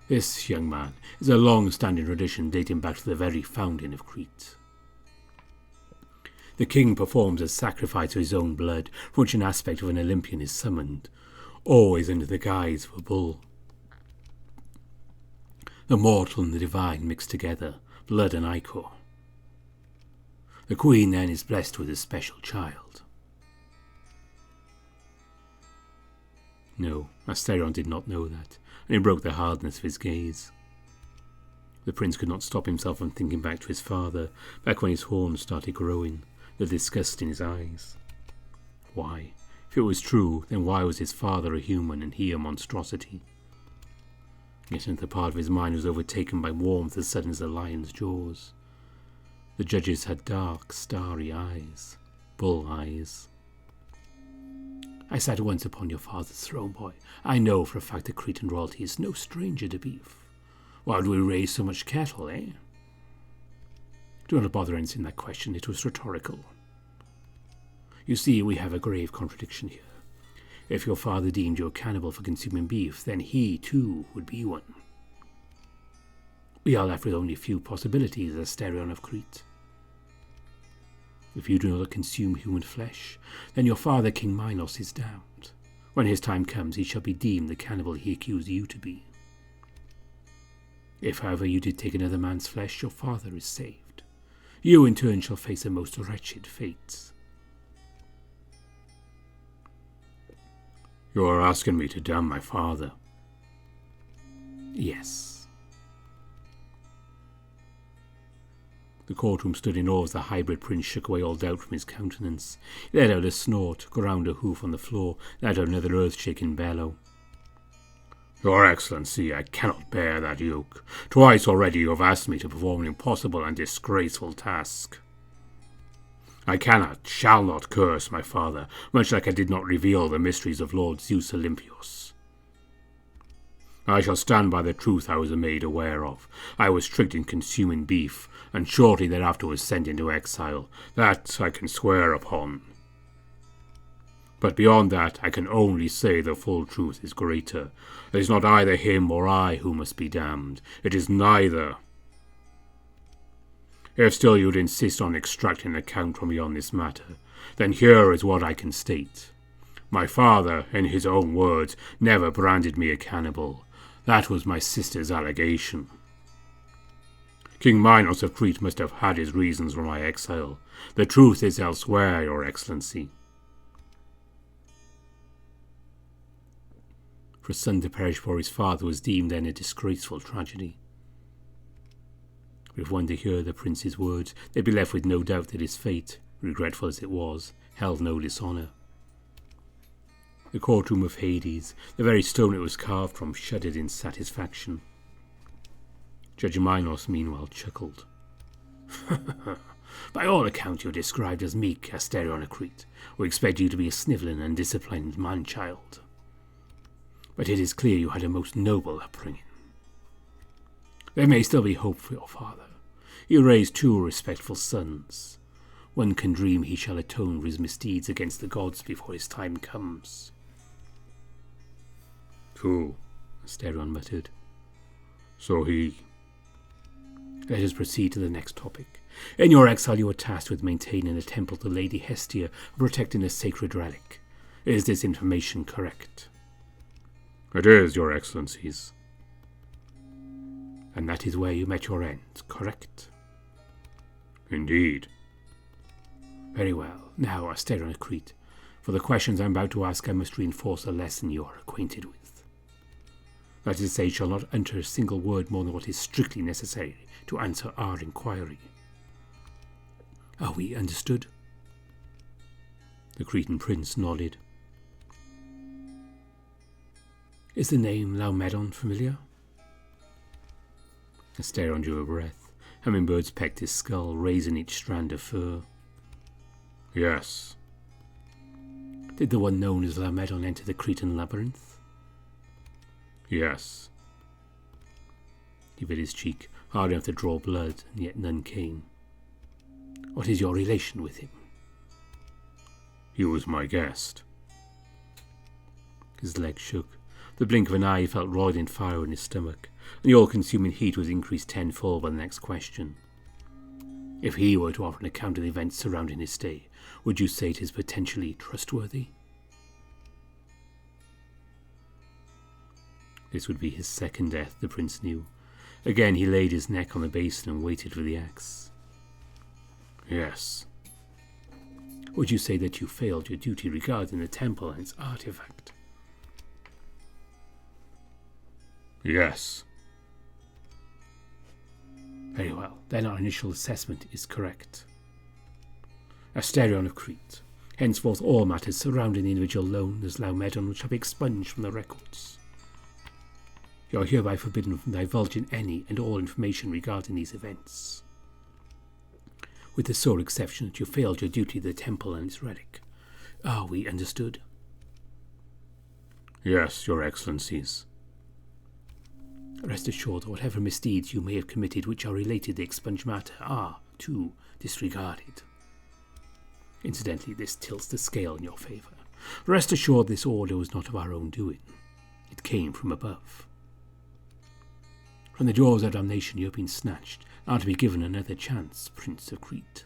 This, young man, is a long-standing tradition dating back to the very founding of Crete. The king performs a sacrifice of his own blood, from which an aspect of an Olympian is summoned, always under the guise of a bull. The mortal and the divine mix together, blood and ichor. The queen then is blessed with a special child. No, Asterion did not know that, and it broke the hardness of his gaze. The prince could not stop himself from thinking back to his father, back when his horns started growing, the disgust in his eyes. Why? If it was true, then why was his father a human and he a monstrosity? Yet another part of his mind was overtaken by warmth as sudden as a lion's jaws. The judges had dark, starry eyes, bull eyes. I sat once upon your father's throne, boy. I know for a fact that Cretan royalty is no stranger to beef. Why would we raise so much cattle, eh? Do not bother answering that question, it was rhetorical. You see, we have a grave contradiction here. If your father deemed you a cannibal for consuming beef, then he, too, would be one. We are left with only a few possibilities, Asterion of Crete. If you do not consume human flesh, then your father, King Minos, is damned. When his time comes, he shall be deemed the cannibal he accused you to be. If, however, you did take another man's flesh, your father is saved. You, in turn, shall face a most wretched fate. You are asking me to damn my father. Yes. The courtroom stood in awe as the hybrid prince shook away all doubt from his countenance. He let out a snort, ground a hoof on the floor, let out another earth-shaking bellow. Your Excellency, I cannot bear that yoke. Twice already you have asked me to perform an impossible and disgraceful task. I cannot, shall not curse my father, much like I did not reveal the mysteries of Lord Zeus Olympios. I shall stand by the truth I was made aware of. I was tricked in consuming beef, and shortly thereafter was sent into exile. That I can swear upon. But beyond that, I can only say the full truth is greater. It is not either him or I who must be damned. It is neither. If still you'd insist on extracting an account from me on this matter, then here is what I can state. My father, in his own words, never branded me a cannibal. That was my sister's allegation. King Minos of Crete must have had his reasons for my exile. The truth is elsewhere, your excellency. For a son to perish for his father was deemed then a disgraceful tragedy. If one to hear the prince's words, they'd be left with no doubt that his fate, regretful as it was, held no dishonour. The courtroom of Hades, the very stone it was carved from, shuddered in satisfaction. Judge Minos meanwhile chuckled. By all accounts you're described as meek, Asterion of Crete. We expect you to be a snivelling and disciplined man-child. But it is clear you had a most noble upbringing. There may still be hope for your father. You raised 2 respectful sons. One can dream he shall atone for his misdeeds against the gods before his time comes. True, Asterion muttered. So he... Let us proceed to the next topic. In your exile you were tasked with maintaining a temple to Lady Hestia and protecting a sacred relic. Is this information correct? It is, your excellencies. And that is where you met your end, correct? Indeed. Very well. Now, Asterion of Crete, for the questions I am about to ask I must reinforce a lesson you are acquainted with. That is to say, shall not utter a single word more than what is strictly necessary to answer our inquiry. Are we understood? The Cretan prince nodded. Is the name Laomedon familiar? Asterion drew a breath. Hummingbirds pecked his skull, raising each strand of fur. Yes. Did the one known as Laomedon enter the Cretan labyrinth? Yes. He bit his cheek, hard enough to draw blood, and yet none came. What is your relation with him? He was my guest. His legs shook. The blink of an eye felt roiling fire in his stomach, and the all-consuming heat was increased tenfold by the next question. If he were to offer an account of the events surrounding his stay, would you say it is potentially trustworthy? This would be his second death, the prince knew. Again he laid his neck on the basin and waited for the axe. Yes. Would you say that you failed your duty regarding the temple and its artifact? Yes. Very well, then our initial assessment is correct. Asterion of Crete, henceforth all matters surrounding the individual known as Laomedon shall be expunged from the records. You are hereby forbidden from divulging any and all information regarding these events, with the sole exception that you failed your duty to the temple and its relic. Are we understood? Yes, your excellencies. Rest assured that whatever misdeeds you may have committed which are related to the expunged matter are, too, disregarded. Incidentally, this tilts the scale in your favour. Rest assured this order was not of our own doing. It came from above. From the jaws of damnation you have been snatched, and are to be given another chance, Prince of Crete.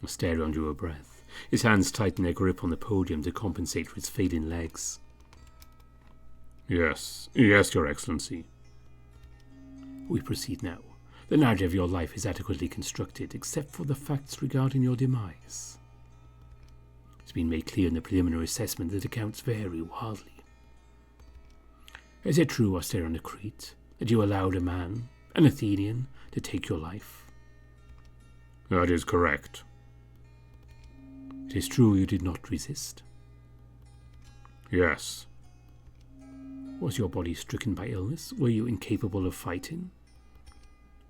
Asterion drew a breath. His hands tightened their grip on the podium to compensate for his fading legs. Yes, your excellency. We proceed now. The narrative of your life is adequately constructed, except for the facts regarding your demise. It's been made clear in the preliminary assessment that accounts vary wildly. Is it true, Asterion of Crete, that you allowed a man, an Athenian, to take your life? That is correct. It is true you did not resist? Yes. Was your body stricken by illness? Were you incapable of fighting?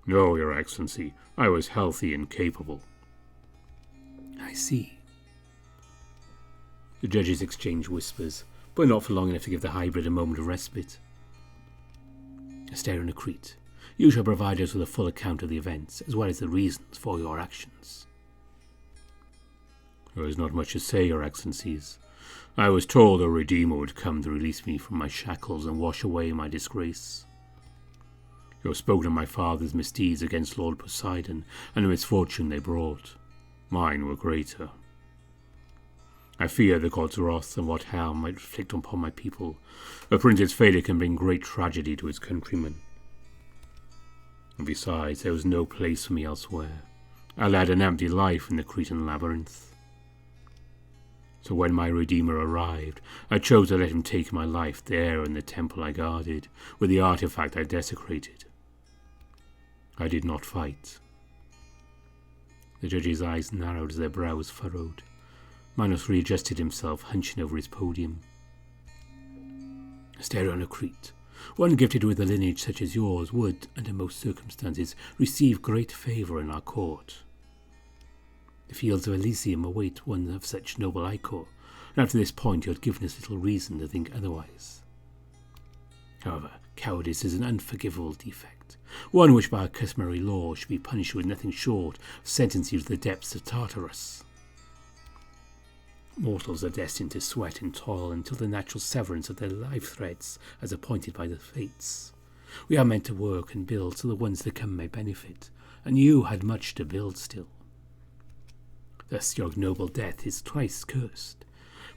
No, your excellency. I was healthy and capable. I see. The judges exchanged whispers, but not for long enough to give the hybrid a moment of respite. Asterion of Crete, you shall provide us with a full account of the events, as well as the reasons for your actions. There is not much to say, your excellencies. I was told a Redeemer would come to release me from my shackles and wash away my disgrace. You have spoken of my father's misdeeds against Lord Poseidon, and the misfortune they brought. Mine were greater. I fear the god's wrath and what harm might inflict upon my people. A prince's failure can bring great tragedy to his countrymen. And besides, there was no place for me elsewhere. I led an empty life in the Cretan labyrinth. So when my Redeemer arrived, I chose to let him take my life there in the temple I guarded, with the artifact I desecrated. I did not fight. The judge's eyes narrowed as their brows furrowed. Minos readjusted himself, hunching over his podium. Asterion of Crete, one gifted with a lineage such as yours would, under most circumstances, receive great favour in our court. The fields of Elysium await one of such noble ichor, and up to this point you had given us little reason to think otherwise. However, cowardice is an unforgivable defect, one which by our customary law should be punished with nothing short of sentencing you to the depths of Tartarus. Mortals are destined to sweat and toil until the natural severance of their life threads as appointed by the fates. We are meant to work and build so the ones that come may benefit, and you had much to build still. Thus your ignoble death is twice cursed,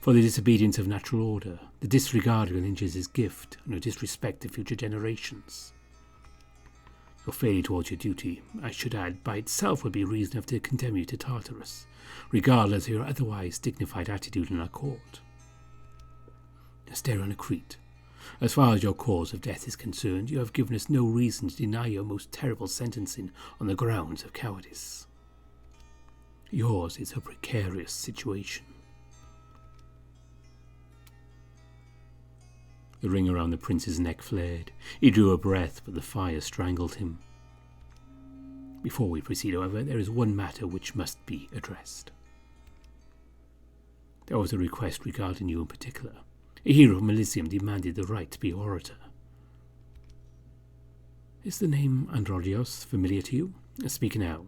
for the disobedience of natural order, the disregard of Linge's gift, and your disrespect of future generations. Your failure towards your duty, I should add, by itself would be reason enough to condemn you to Tartarus, regardless of your otherwise dignified attitude in our court. Asterion of Crete, as far as your cause of death is concerned, you have given us no reason to deny your most terrible sentencing on the grounds of cowardice. Yours is a precarious situation. The ring around the prince's neck flared. He drew a breath, but the fire strangled him. Before we proceed, however, there is one matter which must be addressed. There was a request regarding you in particular. A hero from Elysium demanded the right to be orator. Is the name Androgeos familiar to you? Speak now.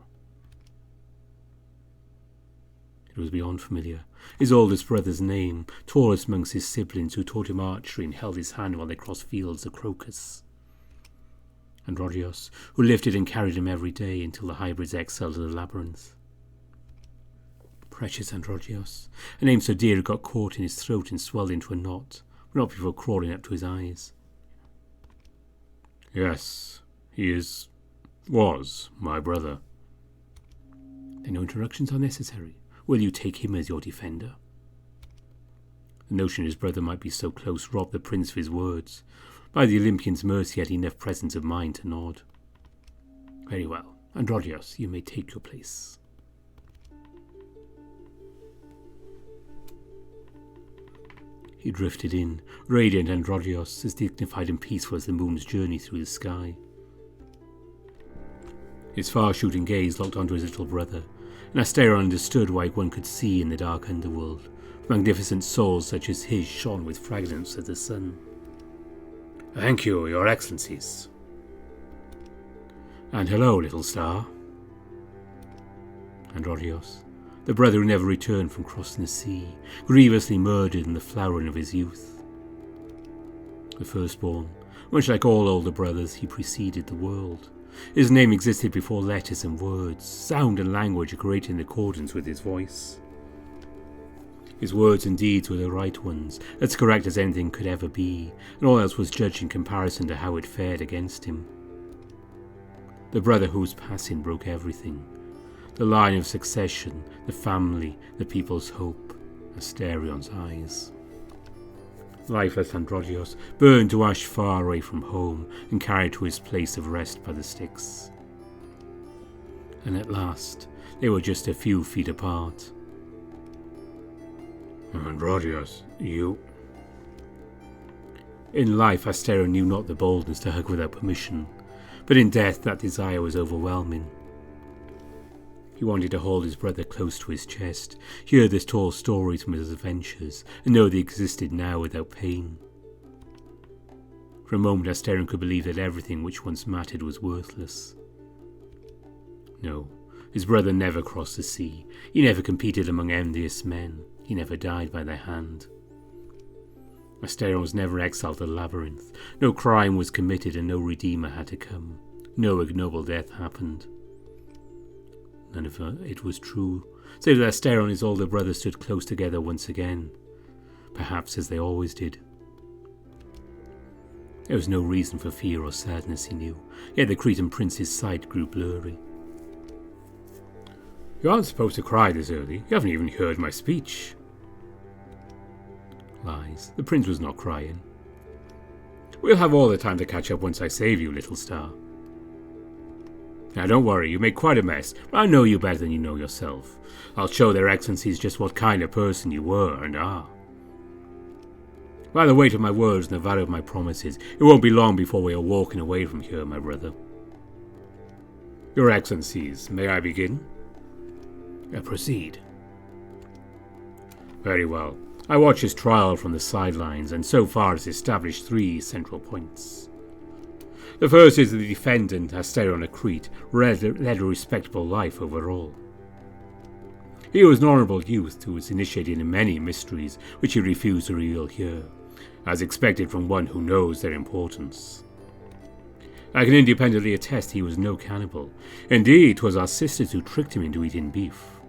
It was beyond familiar. His oldest brother's name, tallest amongst his siblings, who taught him archery and held his hand while they crossed fields of crocus. Androgeos, who lifted and carried him every day until the hybrids exiled to the labyrinth. Precious Androgeos, a name so dear it got caught in his throat and swelled into a knot, but not before crawling up to his eyes. Yes, he was my brother. Then no introductions are necessary. Will you take him as your defender? The notion his brother might be so close robbed the prince of his words. By the Olympian's mercy he had enough presence of mind to nod. Very well. Androgeos, you may take your place. He drifted in, radiant Androgeos, as dignified and peaceful as the moon's journey through the sky. His far-shooting gaze locked onto his little brother, and Asterion understood why one could see in the dark underworld. Magnificent souls such as his shone with fragments of the sun. Thank you, your excellencies. And hello, little star. Androgeos, the brother who never returned from crossing the sea, grievously murdered in the flowering of his youth. The firstborn, much like all older brothers, he preceded the world. His name existed before letters and words, sound and language created in accordance with his voice. His words and deeds were the right ones, as correct as anything could ever be, and all else was judged in comparison to how it fared against him. The brother whose passing broke everything. The line of succession, the family, the people's hope, Asterion's eyes. Lifeless Androgeos, burned to ash far away from home and carried to his place of rest by the Styx. And at last, they were just a few feet apart. Androgeos, you... In life, Asterion knew not the boldness to hug without permission, but in death that desire was overwhelming. He wanted to hold his brother close to his chest, hear the tall stories from his adventures, and know they existed now without pain. For a moment Asterion could believe that everything which once mattered was worthless. No, his brother never crossed the sea, he never competed among envious men, he never died by their hand. Asterion was never exiled to the labyrinth, no crime was committed and no redeemer had to come, no ignoble death happened. None of it was true, save that Asterion and his older brother stood close together once again, perhaps as they always did. There was no reason for fear or sadness, he knew, yet the Cretan prince's sight grew blurry. You aren't supposed to cry this early. You haven't even heard my speech. Lies. The prince was not crying. We'll have all the time to catch up once I save you, little star. Now don't worry, you made quite a mess, but I know you better than you know yourself. I'll show their excellencies just what kind of person you were and are. By the weight of my words and the value of my promises, it won't be long before we are walking away from here, my brother. Your excellencies, may I begin? Proceed. Very well. I watched his trial from the sidelines, and so far has established 3 central points. The first is that the defendant, Asterion of Crete, led a respectable life overall. He was an honourable youth who was initiated in many mysteries which he refused to reveal here, as expected from one who knows their importance. I can independently attest he was no cannibal. Indeed, 'twas our sisters who tricked him into eating beef.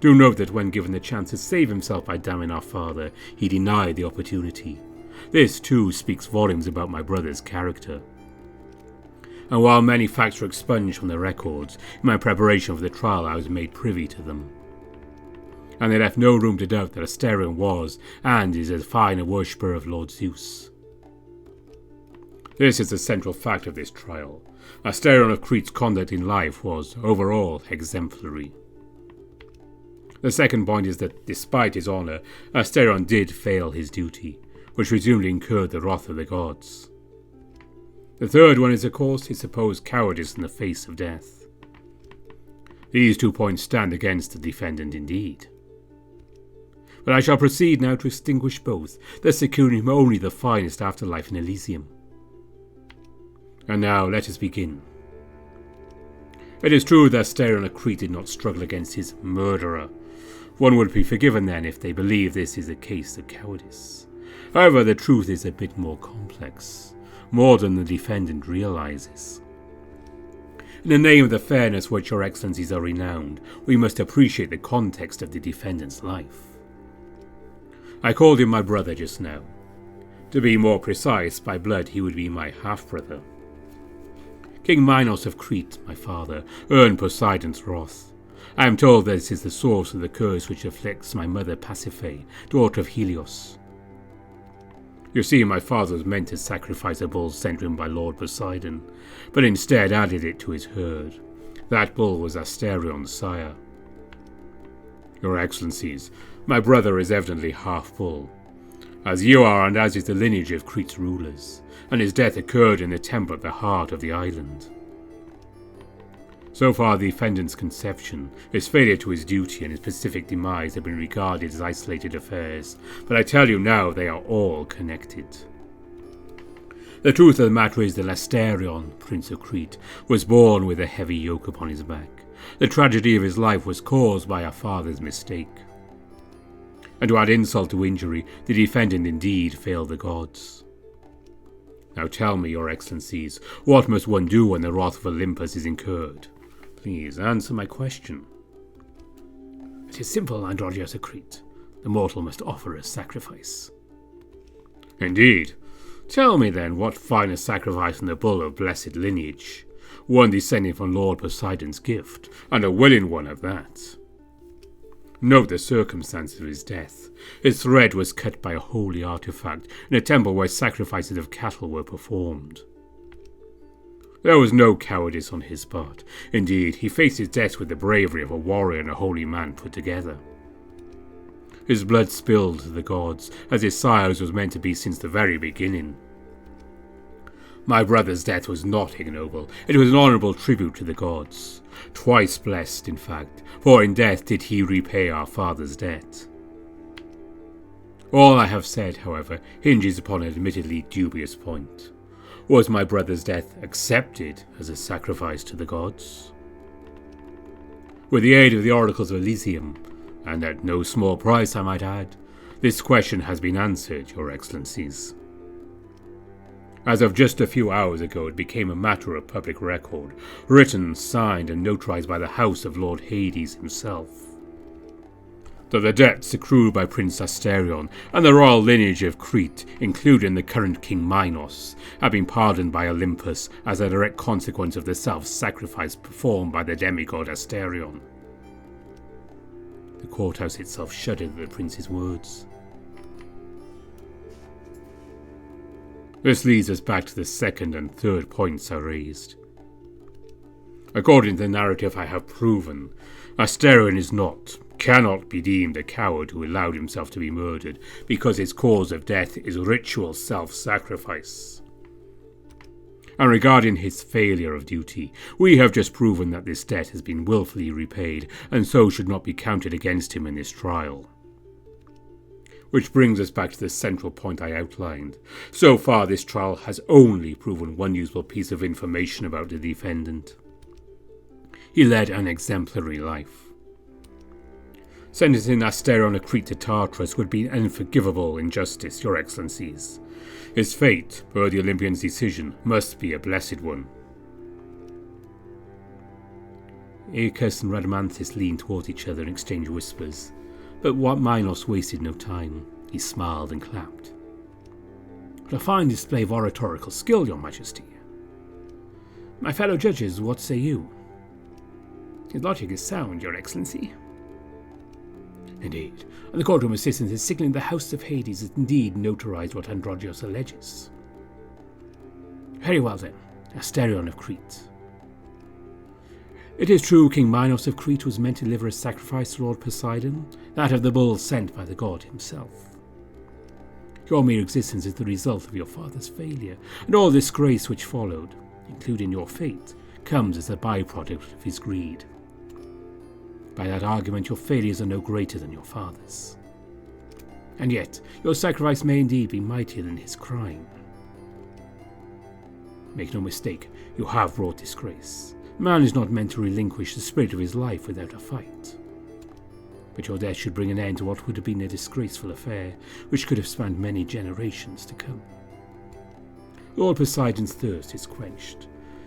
Do note that when given the chance to save himself by damning our father, he denied the opportunity. This, too, speaks volumes about my brother's character. And while many facts were expunged from the records, in my preparation for the trial I was made privy to them. And they left no room to doubt that Asterion was, and is, as fine a worshipper of Lord Zeus. This is the central fact of this trial. Asterion of Crete's conduct in life was, overall, exemplary. The second point is that, despite his honour, Asterion did fail his duty, which presumably incurred the wrath of the gods. The third one is, of course, his supposed cowardice in the face of death. These 2 points stand against the defendant indeed. But I shall proceed now to extinguish both, thus securing him only the finest afterlife in Elysium. And now let us begin. It is true that Asterion of Crete did not struggle against his murderer. One would be forgiven then if they believe this is a case of cowardice. However, the truth is a bit more complex, more than the defendant realizes. In the name of the fairness which your excellencies are renowned, we must appreciate the context of the defendant's life. I called him my brother just now. To be more precise, by blood he would be my half-brother. King Minos of Crete, my father, earned Poseidon's wrath. I am told this is the source of the curse which afflicts my mother Pasiphae, daughter of Helios. You see, my father was meant to sacrifice a bull sent to him by Lord Poseidon, but instead added it to his herd. That bull was Asterion's sire. Your excellencies, my brother is evidently half-bull, as you are and as is the lineage of Crete's rulers, and his death occurred in the temple at the heart of the island. So far, the defendant's conception, his failure to his duty, and his specific demise have been regarded as isolated affairs, but I tell you now they are all connected. The truth of the matter is that Asterion, Prince of Crete, was born with a heavy yoke upon his back. The tragedy of his life was caused by our father's mistake. And to add insult to injury, the defendant indeed failed the gods. Now tell me, your excellencies, what must one do when the wrath of Olympus is incurred? Please answer my question. It is simple, Androgeus of Crete. The mortal must offer a sacrifice. Indeed. Tell me then, what finer sacrifice than the bull of blessed lineage, one descending from Lord Poseidon's gift, and a willing one at that. Note the circumstances of his death. His thread was cut by a holy artifact in a temple where sacrifices of cattle were performed. There was no cowardice on his part. Indeed, he faced his death with the bravery of a warrior and a holy man put together. His blood spilled to the gods, as his sire's was meant to be since the very beginning. My brother's death was not ignoble. It was an honourable tribute to the gods. Twice blessed, in fact, for in death did he repay our father's debt. All I have said, however, hinges upon an admittedly dubious point. Was my brother's death accepted as a sacrifice to the gods? With the aid of the oracles of Elysium, and at no small price I might add, this question has been answered, your excellencies. As of just a few hours ago, it became a matter of public record, written, signed, and notarized by the house of Lord Hades himself. that the debts accrued by Prince Asterion and the royal lineage of Crete, including the current King Minos, have been pardoned by Olympus as a direct consequence of the self-sacrifice performed by the demigod Asterion. The courthouse itself shuddered at the prince's words. This leads us back to the second and third points I raised. According to the narrative I have proven, Asterion cannot be deemed a coward who allowed himself to be murdered because his cause of death is ritual self-sacrifice. And regarding his failure of duty, we have just proven that this debt has been willfully repaid and so should not be counted against him in this trial. Which brings us back to the central point I outlined. So far this trial has only proven one useful piece of information about the defendant. He led an exemplary life. Sentencing Asterion of Crete to Tartarus would be an unforgivable injustice, Your Excellencies. His fate, per the Olympian's decision, must be a blessed one. Aeacus and Rhadamanthus leaned towards each other and exchanged whispers, but Minos wasted no time. He smiled and clapped. "A fine display of oratorical skill, Your Majesty. My fellow judges, what say you?" "His logic is sound, Your Excellency." "Indeed, and the courtroom assistant is signaling the House of Hades has indeed notarized what Androgeos alleges." "Very well then, Asterion of Crete. It is true King Minos of Crete was meant to deliver a sacrifice to Lord Poseidon, that of the bull sent by the god himself. Your mere existence is the result of your father's failure, and all disgrace which followed, including your fate, comes as a byproduct of his greed. By that argument, your failures are no greater than your father's. And yet, your sacrifice may indeed be mightier than his crime. Make no mistake, you have brought disgrace. Man is not meant to relinquish the spirit of his life without a fight. But your death should bring an end to what would have been a disgraceful affair, which could have spanned many generations to come. Lord Poseidon's thirst is quenched,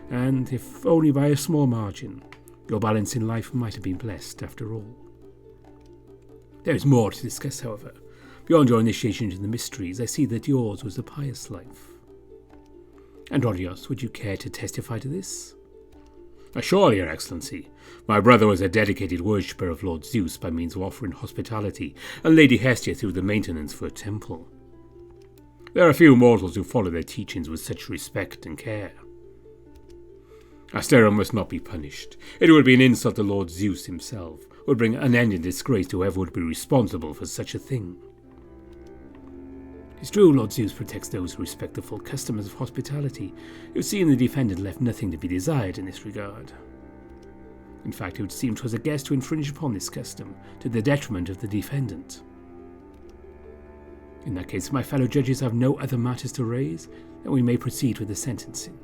and, if only by a small margin, your balance in life might have been blessed after all. There is more to discuss, however. Beyond your initiation into the mysteries, I see that yours was a pious life. Androgeos, would you care to testify to this?" "Surely, Your Excellency. My brother was a dedicated worshipper of Lord Zeus by means of offering hospitality, and Lady Hestia through the maintenance for a temple. There are few mortals who follow their teachings with such respect and care. Asterion must not be punished. It would be an insult to Lord Zeus himself, would bring unending disgrace to whoever would be responsible for such a thing. It's true Lord Zeus protects those who respect the full customs of hospitality. It would seem the defendant left nothing to be desired in this regard. In fact, it would seem 'twas a guest to infringe upon this custom, to the detriment of the defendant. In that case, if my fellow judges have no other matters to raise, then we may proceed with the sentencing.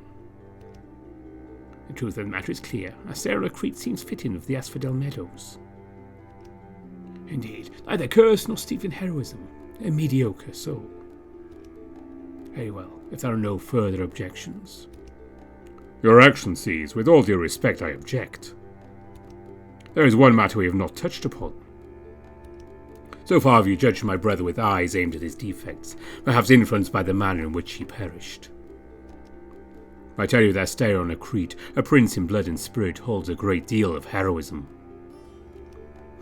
The truth of the matter is clear. Asterion of Crete seems fitting with the Asphodel Meadows. Indeed, neither curse nor steeped in heroism. A mediocre soul. Very well, if there are no further objections. Your Excellencies, with all due respect, I object. There is one matter we have not touched upon. So far have you judged my brother with eyes aimed at his defects, perhaps influenced by the manner in which he perished. I tell you that Asterion of Crete, a prince in blood and spirit, holds a great deal of heroism.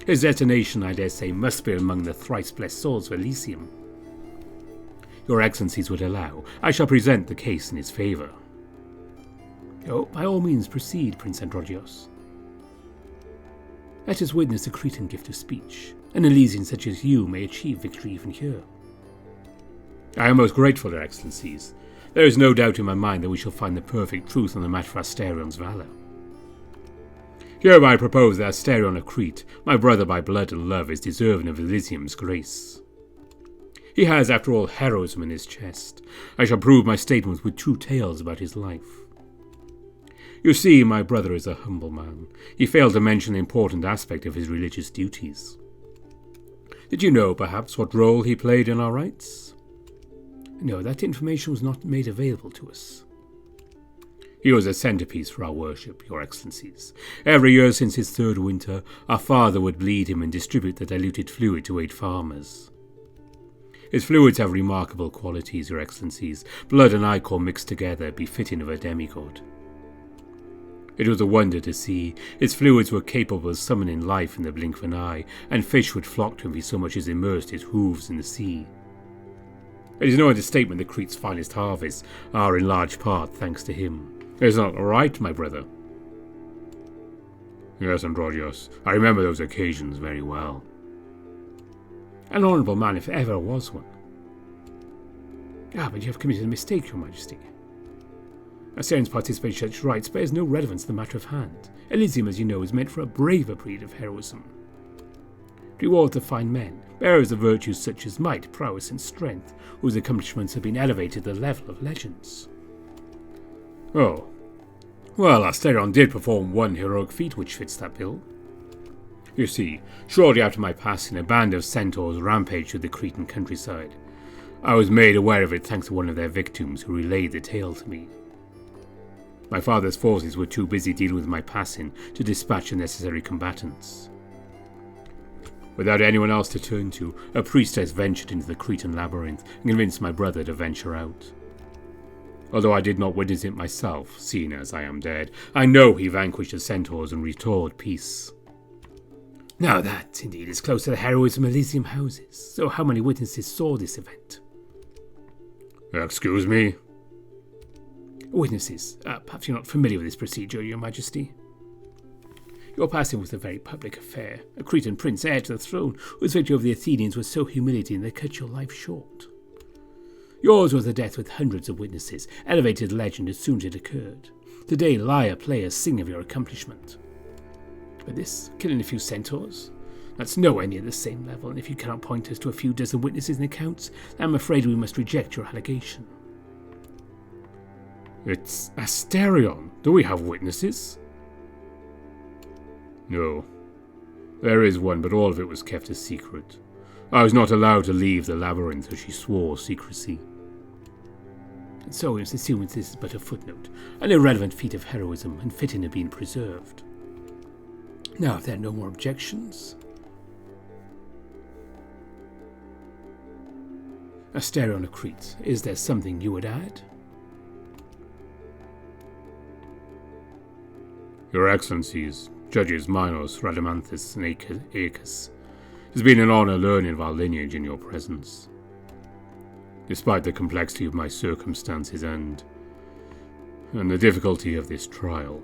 His destination, I dare say, must be among the thrice-blessed souls of Elysium. Your Excellencies would allow, I shall present the case in his favour. Oh, by all means proceed, Prince Androgeos. Let us witness the Cretan gift of speech. An Elysian such as you may achieve victory even here. I am most grateful, Your Excellencies. There is no doubt in my mind that we shall find the perfect truth on the matter of Asterion's valour. Hereby I propose that Asterion of Crete, my brother by blood and love, is deserving of Elysium's grace. He has, after all, heroism in his chest. I shall prove my statements with true tales about his life. You see, my brother is a humble man. He failed to mention the important aspect of his religious duties. Did you know, perhaps, what role he played in our rites? No, that information was not made available to us. He was a centerpiece for our worship, Your Excellencies. Every year since his third winter, our father would bleed him and distribute the diluted fluid to aid farmers. His fluids have remarkable qualities, Your Excellencies. Blood and ichor mixed together, befitting of a demigod. It was a wonder to see. His fluids were capable of summoning life in the blink of an eye, and fish would flock to him if he so much as immersed his hooves in the sea. It is no understatement that Crete's finest harvests are in large part thanks to him. Is that right, my brother? Yes, Androgeos. I remember those occasions very well. An honourable man, if ever was one. But you have committed a mistake, Your Majesty. Astarion's participation in such rites bears no relevance to the matter of hand. Elysium, as you know, is meant for a braver breed of heroism. To reward the fine men, bearers of virtues such as might, prowess, and strength, whose accomplishments have been elevated to the level of legends. Oh. Well, Asterion did perform one heroic feat which fits that bill. You see, shortly after my passing, a band of centaurs rampaged through the Cretan countryside. I was made aware of it thanks to one of their victims, who relayed the tale to me. My father's forces were too busy dealing with my passing to dispatch the necessary combatants. Without anyone else to turn to, a priestess ventured into the Cretan labyrinth and convinced my brother to venture out. Although I did not witness it myself, seeing as I am dead, I know he vanquished the centaurs and restored peace. Now that, indeed, is close to the heroism of Elysium houses. So how many witnesses saw this event? Excuse me? Witnesses. Perhaps you're not familiar with this procedure, Your Majesty. Your passing was a very public affair. A Cretan prince, heir to the throne, whose victory over the Athenians was so humiliating they cut your life short. Yours was a death with hundreds of witnesses, elevated legend as soon as it occurred. Today, lyre players sing of your accomplishment. But this, killing a few centaurs, that's nowhere near the same level, and if you cannot point us to a few dozen witnesses and accounts, then I'm afraid we must reject your allegation. It's Asterion. Do we have witnesses? No. There is one, but all of it was kept a secret. I was not allowed to leave the labyrinth, as she swore secrecy. And so we must assume this is but a footnote, an irrelevant feat of heroism, and fitting of being preserved. Now, if there are no more objections... Asterion of Crete, is there something you would add? Your Excellencies, Judges Minos, Rhadamanthus, and Aeacus, it has been an honour learning of our lineage in your presence. Despite the complexity of my circumstances and the difficulty of this trial,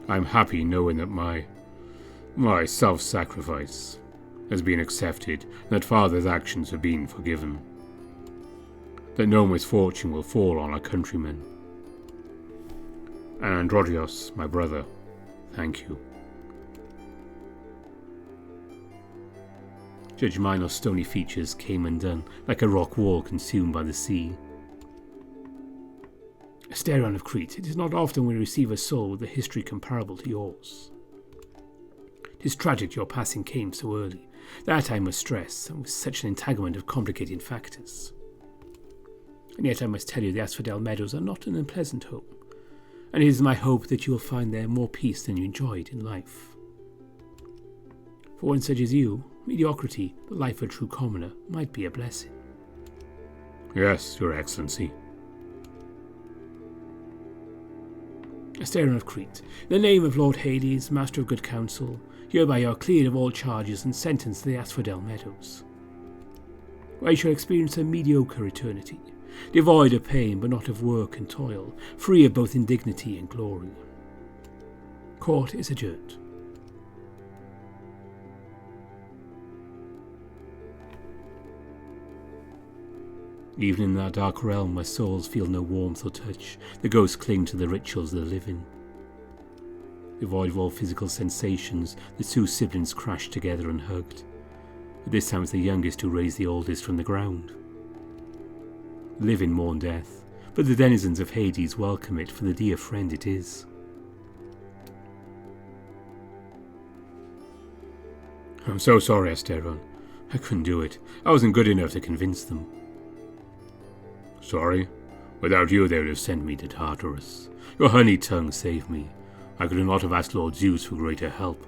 I am happy knowing that my self-sacrifice has been accepted, and that Father's actions have been forgiven, that no misfortune will fall on our countrymen. And Androgeos, my brother, thank you. Judge Minos' stony features came undone, like a rock wall consumed by the sea. Asterion of Crete, it is not often we receive a soul with a history comparable to yours. 'Tis tragic your passing came so early. That I must stress, and with such an entanglement of complicating factors. And yet I must tell you the Asphodel Meadows are not an unpleasant home, and it is my hope that you will find there more peace than you enjoyed in life. For one such as you, mediocrity, the life of a true commoner, might be a blessing. Yes, Your Excellency. Asterion of Crete, in the name of Lord Hades, Master of Good Counsel, hereby you are cleared of all charges and sentenced to the Asphodel Meadows, where you shall experience a mediocre eternity, devoid of pain but not of work and toil, free of both indignity and glory. Court is adjourned. Even in that dark realm where souls feel no warmth or touch, the ghosts cling to the rituals of the living. Devoid of all physical sensations, the two siblings crashed together and hugged. But this time it was the youngest who raised the oldest from the ground. The living mourn death, but the denizens of Hades welcome it for the dear friend it is. I'm so sorry, Asterion. I couldn't do it. I wasn't good enough to convince them. Sorry? Without you, they would have sent me to Tartarus. Your honey tongue saved me. I could not have asked Lord Zeus for greater help.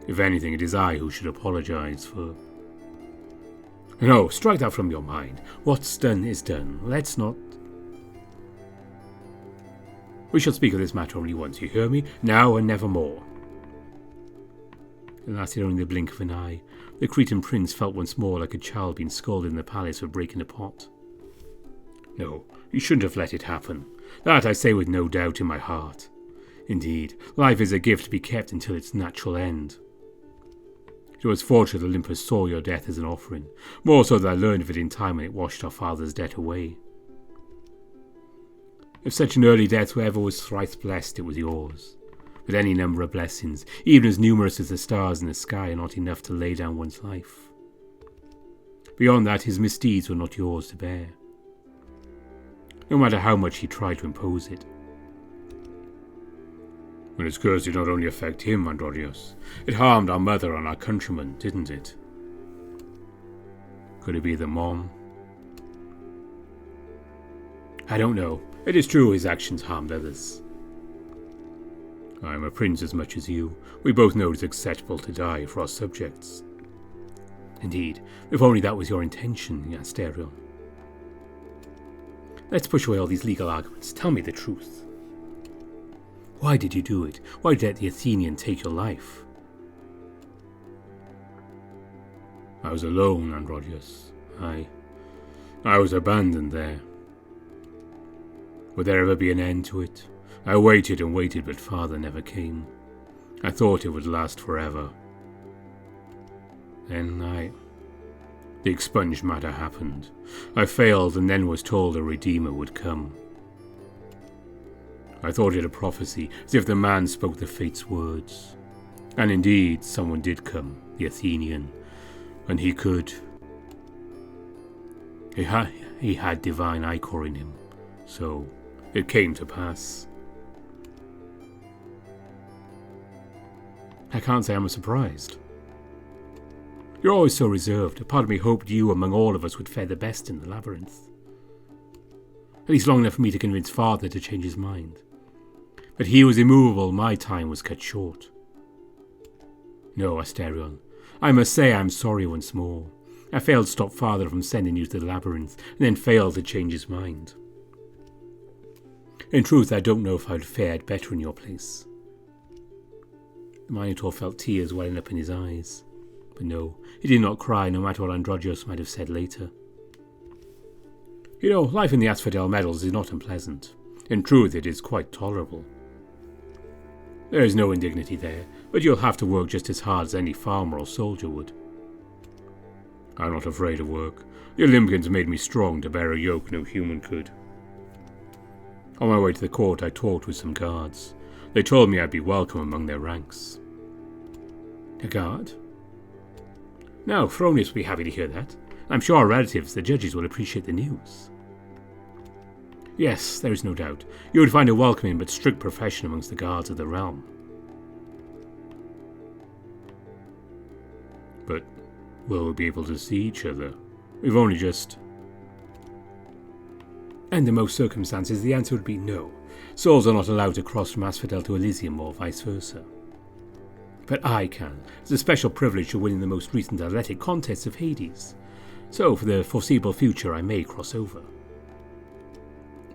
If anything, it is I who should apologize for... No, strike that from your mind. What's done is done. Let's not... We shall speak of this matter only once, you hear me? Now and never more. It lasted only the blink of an eye. The Cretan prince felt once more like a child being scolded in the palace for breaking a pot. No, you shouldn't have let it happen. That I say with no doubt in my heart. Indeed, life is a gift to be kept until its natural end. It was fortunate Olympus saw your death as an offering, more so that I learned of it in time when it washed our father's debt away. If such an early death ever was thrice blessed, it was yours. But any number of blessings, even as numerous as the stars in the sky, are not enough to lay down one's life. Beyond that, his misdeeds were not yours to bear, no matter how much he tried to impose it. And his curse did not only affect him, Androdius. It harmed our mother and our countrymen, didn't it? Could it be the mom? I don't know. It is true his actions harmed others. I am a prince as much as you. We both know it is acceptable to die for our subjects. Indeed, if only that was your intention, Asterion. Let's push away all these legal arguments. Tell me the truth. Why did you do it? Why did the Athenian take your life? I was alone, Androdius. I was abandoned there. Would there ever be an end to it? I waited and waited, but father never came. I thought it would last forever. Then the expunged matter happened. I failed and then was told a redeemer would come. I thought it a prophecy, as if the man spoke the fate's words. And indeed, someone did come, the Athenian, and he could. He had divine ichor in him, so it came to pass. I can't say I'm surprised. You're always so reserved. A part of me hoped you, among all of us, would fare the best in the labyrinth. At least long enough for me to convince father to change his mind. But he was immovable, my time was cut short. No, Asterion, I must say I am sorry once more. I failed to stop father from sending you to the labyrinth, and then failed to change his mind. In truth, I don't know if I would have fared better in your place. The Minotaur felt tears welling up in his eyes. But no, he did not cry, no matter what Androdius might have said later. You know, life in the Asphodel Meadows is not unpleasant. In truth, it is quite tolerable. There is no indignity there, but you'll have to work just as hard as any farmer or soldier would. I'm not afraid of work. The Olympians made me strong to bear a yoke no human could. On my way to the court, I talked with some guards. They told me I'd be welcome among their ranks. A guard? No, Phronius will be happy to hear that. I'm sure our relatives, the judges, will appreciate the news. Yes, there is no doubt. You would find a welcoming but strict profession amongst the guards of the realm. But will we be able to see each other? We've only just... Under most circumstances, the answer would be no. Souls are not allowed to cross from Asphodel to Elysium or vice versa. But I can. It's a special privilege of winning the most recent athletic contests of Hades. So, for the foreseeable future, I may cross over.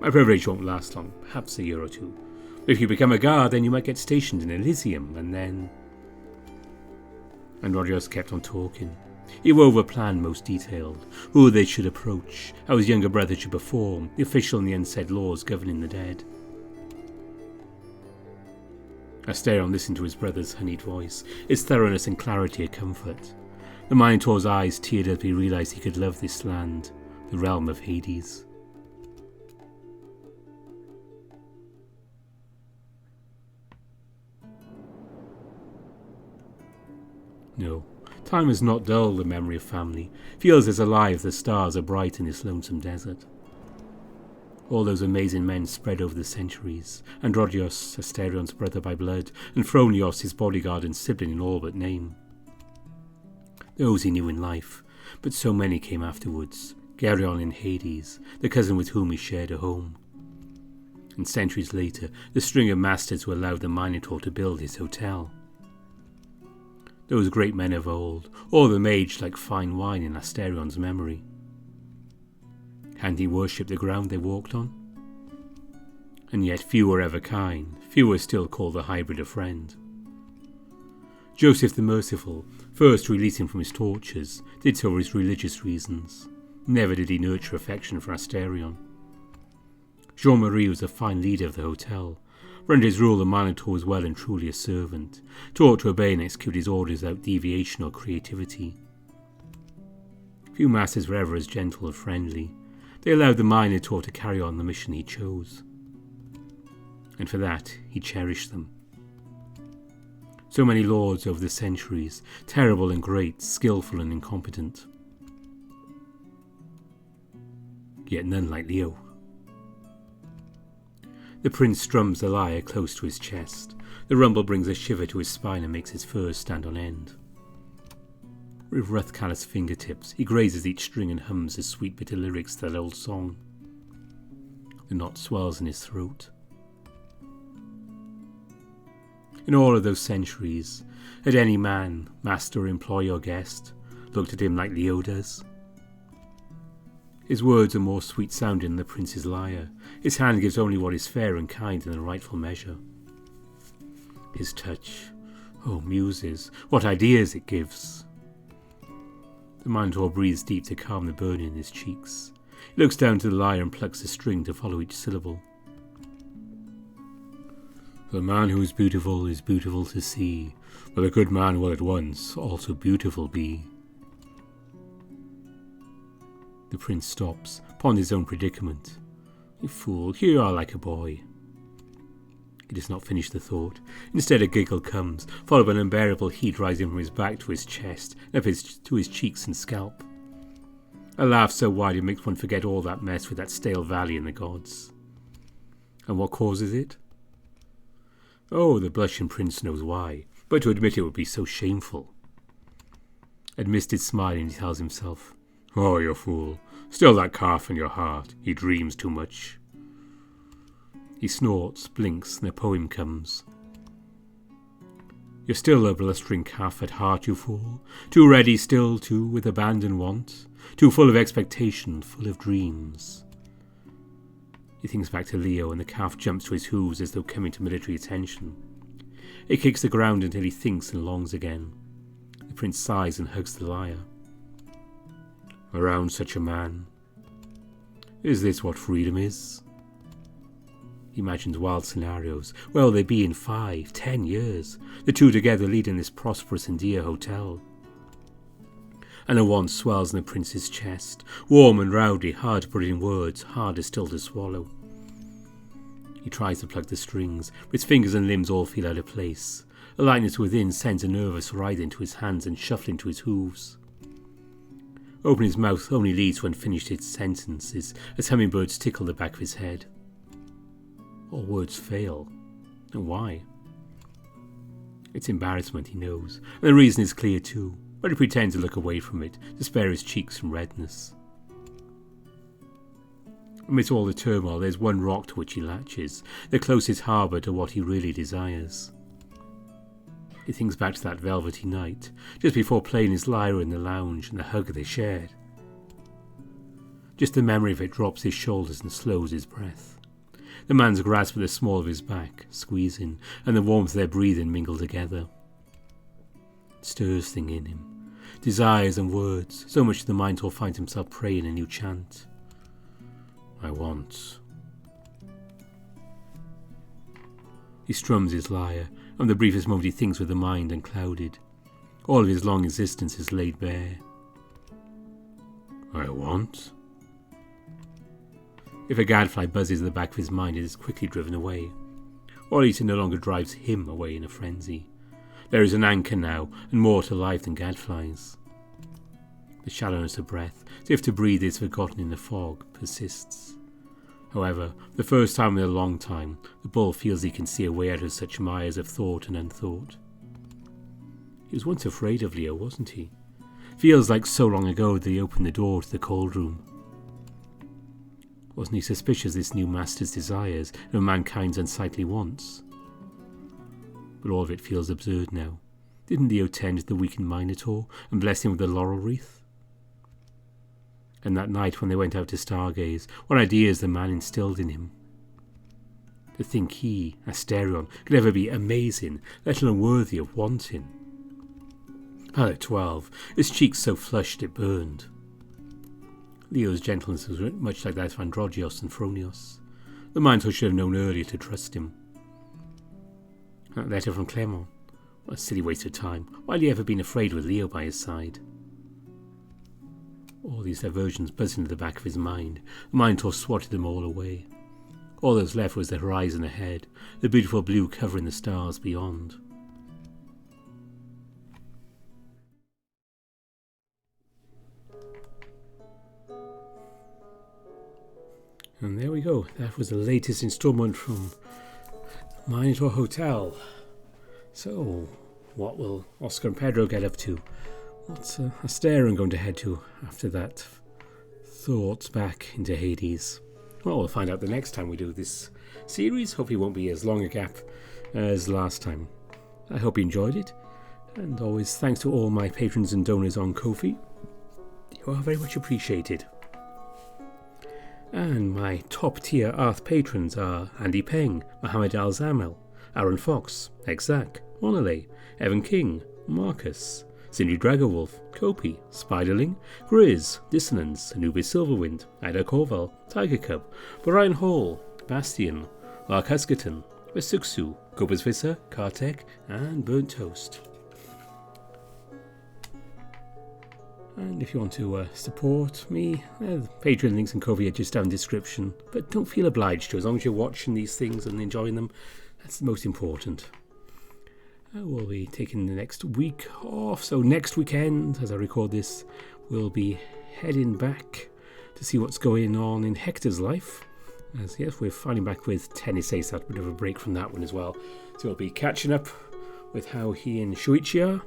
My privilege won't last long, perhaps a year or two. If you become a guard, then you might get stationed in Elysium, and then... Androdius kept on talking. He wove a plan most detailed, who they should approach, how his younger brother should perform, the official and the unsaid laws governing the dead. Asterion listened to his brother's honeyed voice, its thoroughness and clarity a comfort. The Minotaur's eyes teared as he realized he could love this land, the realm of Hades. No, time has not dulled the memory of family, feels as alive the stars are bright in this lonesome desert. All those amazing men spread over the centuries, Androdius, Asterion's brother by blood, and Phronios, his bodyguard and sibling in all but name. Those he knew in life, but so many came afterwards, Geryon in Hades, the cousin with whom he shared a home. And centuries later, the string of masters who allowed the Minotaur to build his hotel. Those great men of old, all of them aged like fine wine in Asterion's memory. Hadn't he worshipped the ground they walked on? And yet few were ever kind, few were still called the hybrid a friend. Joseph the Merciful, first to release him from his tortures, did so for his religious reasons. Never did he nurture affection for Asterion. Jean-Marie was a fine leader of the hotel. Under his rule the Minotaur was well and truly a servant, taught to obey and execute his orders without deviation or creativity. Few masters were ever as gentle or friendly. They allowed the Minotaur to carry on the mission he chose. And for that he cherished them. So many lords over the centuries, terrible and great, skillful and incompetent. Yet none like Leo. The prince strums the lyre close to his chest. The rumble brings a shiver to his spine and makes his furs stand on end. With rough callous fingertips, he grazes each string and hums his sweet bitter lyrics to that old song. The knot swells in his throat. In all of those centuries, had any man, master, employee or guest, looked at him like Leo does? His words are more sweet-sounding than the prince's lyre. His hand gives only what is fair and kind in the rightful measure. His touch, oh muses, what ideas it gives! The Minotaur breathes deep to calm the burn in his cheeks. He looks down to the lyre and plucks the string to follow each syllable. The man who is beautiful to see, but a good man will at once also beautiful be. The prince stops, ponders his own predicament. You fool, here you are like a boy. He does not finish the thought. Instead a giggle comes, followed by an unbearable heat rising from his back to his chest, and up to his cheeks and scalp. A laugh so wide it makes one forget all that mess with that stale valley and the gods. And what causes it? Oh, the blushing prince knows why, but to admit it would be so shameful. Amidst his smiling, he tells himself, "Oh, you fool, still that calf in your heart, he dreams too much." He snorts, blinks, and a poem comes. You're still a blustering calf at heart, you fool, too ready still to, with abandon want, too full of expectation, full of dreams. He thinks back to Leo, and the calf jumps to his hooves as though coming to military attention. It kicks the ground until he thinks and longs again. The prince sighs and hugs the lyre. Around such a man. Is this what freedom is? He imagines wild scenarios. Where will they be in 5, 10 years? The two together leading this prosperous and dear hotel. And a want swells in the prince's chest, warm and rowdy, hard to put in words, harder still to swallow. He tries to pluck the strings, but his fingers and limbs all feel out of place. A lightness within sends a nervous writhing to his hands and shuffling to his hooves. Open his mouth only leads to unfinished sentences as hummingbirds tickle the back of his head. All words fail. And why? It's embarrassment, he knows, and the reason is clear too. But he pretends to look away from it, to spare his cheeks from redness. Amidst all the turmoil, there's one rock to which he latches, the closest harbour to what he really desires. He thinks back to that velvety night, just before playing his lyre in the lounge and the hug they shared. Just the memory of it drops his shoulders and slows his breath. The man's grasp at the small of his back, squeezing, and the warmth of their breathing mingle together. It stirs thing in him. Desires and words, so much the Minotaur finds himself praying a new chant. I want. He strums his lyre, and the briefest moment he thinks with the mind unclouded. All of his long existence is laid bare. I want. If a gadfly buzzes at the back of his mind, it is quickly driven away. Or at least it no longer drives him away in a frenzy. There is an anchor now, and more to life than gadflies. The shallowness of breath, as if to breathe is forgotten in the fog, persists. However, the first time in a long time, the bull feels he can see a way out of such mires of thought and unthought. He was once afraid of Leo, wasn't he? Feels like so long ago that he opened the door to the cold room. Wasn't he suspicious of this new master's desires and of mankind's unsightly wants? But all of it feels absurd now. Didn't Leo tend the weakened Minotaur and bless him with the laurel wreath? And that night when they went out to stargaze, what ideas the man instilled in him. To think he, Asterion, could ever be amazing, let alone worthy of wanting. At 12, his cheeks so flushed it burned. Leo's gentleness was much like that of Androgeos and Phronios. The Minotaur should have known earlier to trust him. That letter from Clement. What a silly waste of time. Why had he ever been afraid with Leo by his side? All these diversions buzzed into the back of his mind. The Minotaur swatted them all away. All that was left was the horizon ahead, the beautiful blue covering the stars beyond. And there we go. That was the latest installment from Minotaur Hotel. So, what will Oscar and Pedro get up to? What's Asterion going to head to after that thoughts back into Hades? Well, we'll find out the next time we do this series. Hopefully it won't be as long a gap as last time. I hope you enjoyed it. And always thanks to all my patrons and donors on Ko-fi. You are very much appreciated. And my top tier Arth patrons are Andy Peng, Mohammed Al-Zamel, Aaron Fox, Exac, Monolay, Evan King, Marcus, Cindy Dragowolf, Kopi, Spiderling, Grizz, Dissonance, Anubis Silverwind, Ida Corval, Tiger Cub, Brian Hall, Bastion, Mark Huskerton, Vesuksu, Gobers Visser, Kartek, and Burnt Toast. And if you want to support me, the Patreon links and Ko-fi are just down in the description. But don't feel obliged to, as long as you're watching these things and enjoying them. That's the most important. We'll be taking the next week off, so next weekend, as I record this, we'll be heading back to see what's going on in Hector's life. As yes, we're finally back with Tennis Ace, a bit of a break from that one as well. So we'll be catching up with how he and Shuichi are.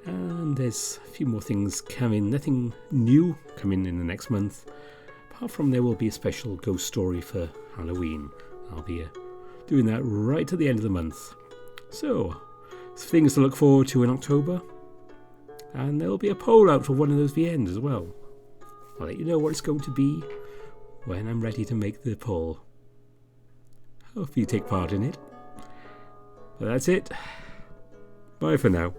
And there's a few more things coming, nothing new coming in the next month. Apart from there will be a special ghost story for Halloween. I'll be doing that right at the end of the month. So, things to look forward to in October. And there'll be a poll out for one of those VNs as well. I'll let you know what it's going to be when I'm ready to make the poll. Hope you take part in it. But that's it. Bye for now.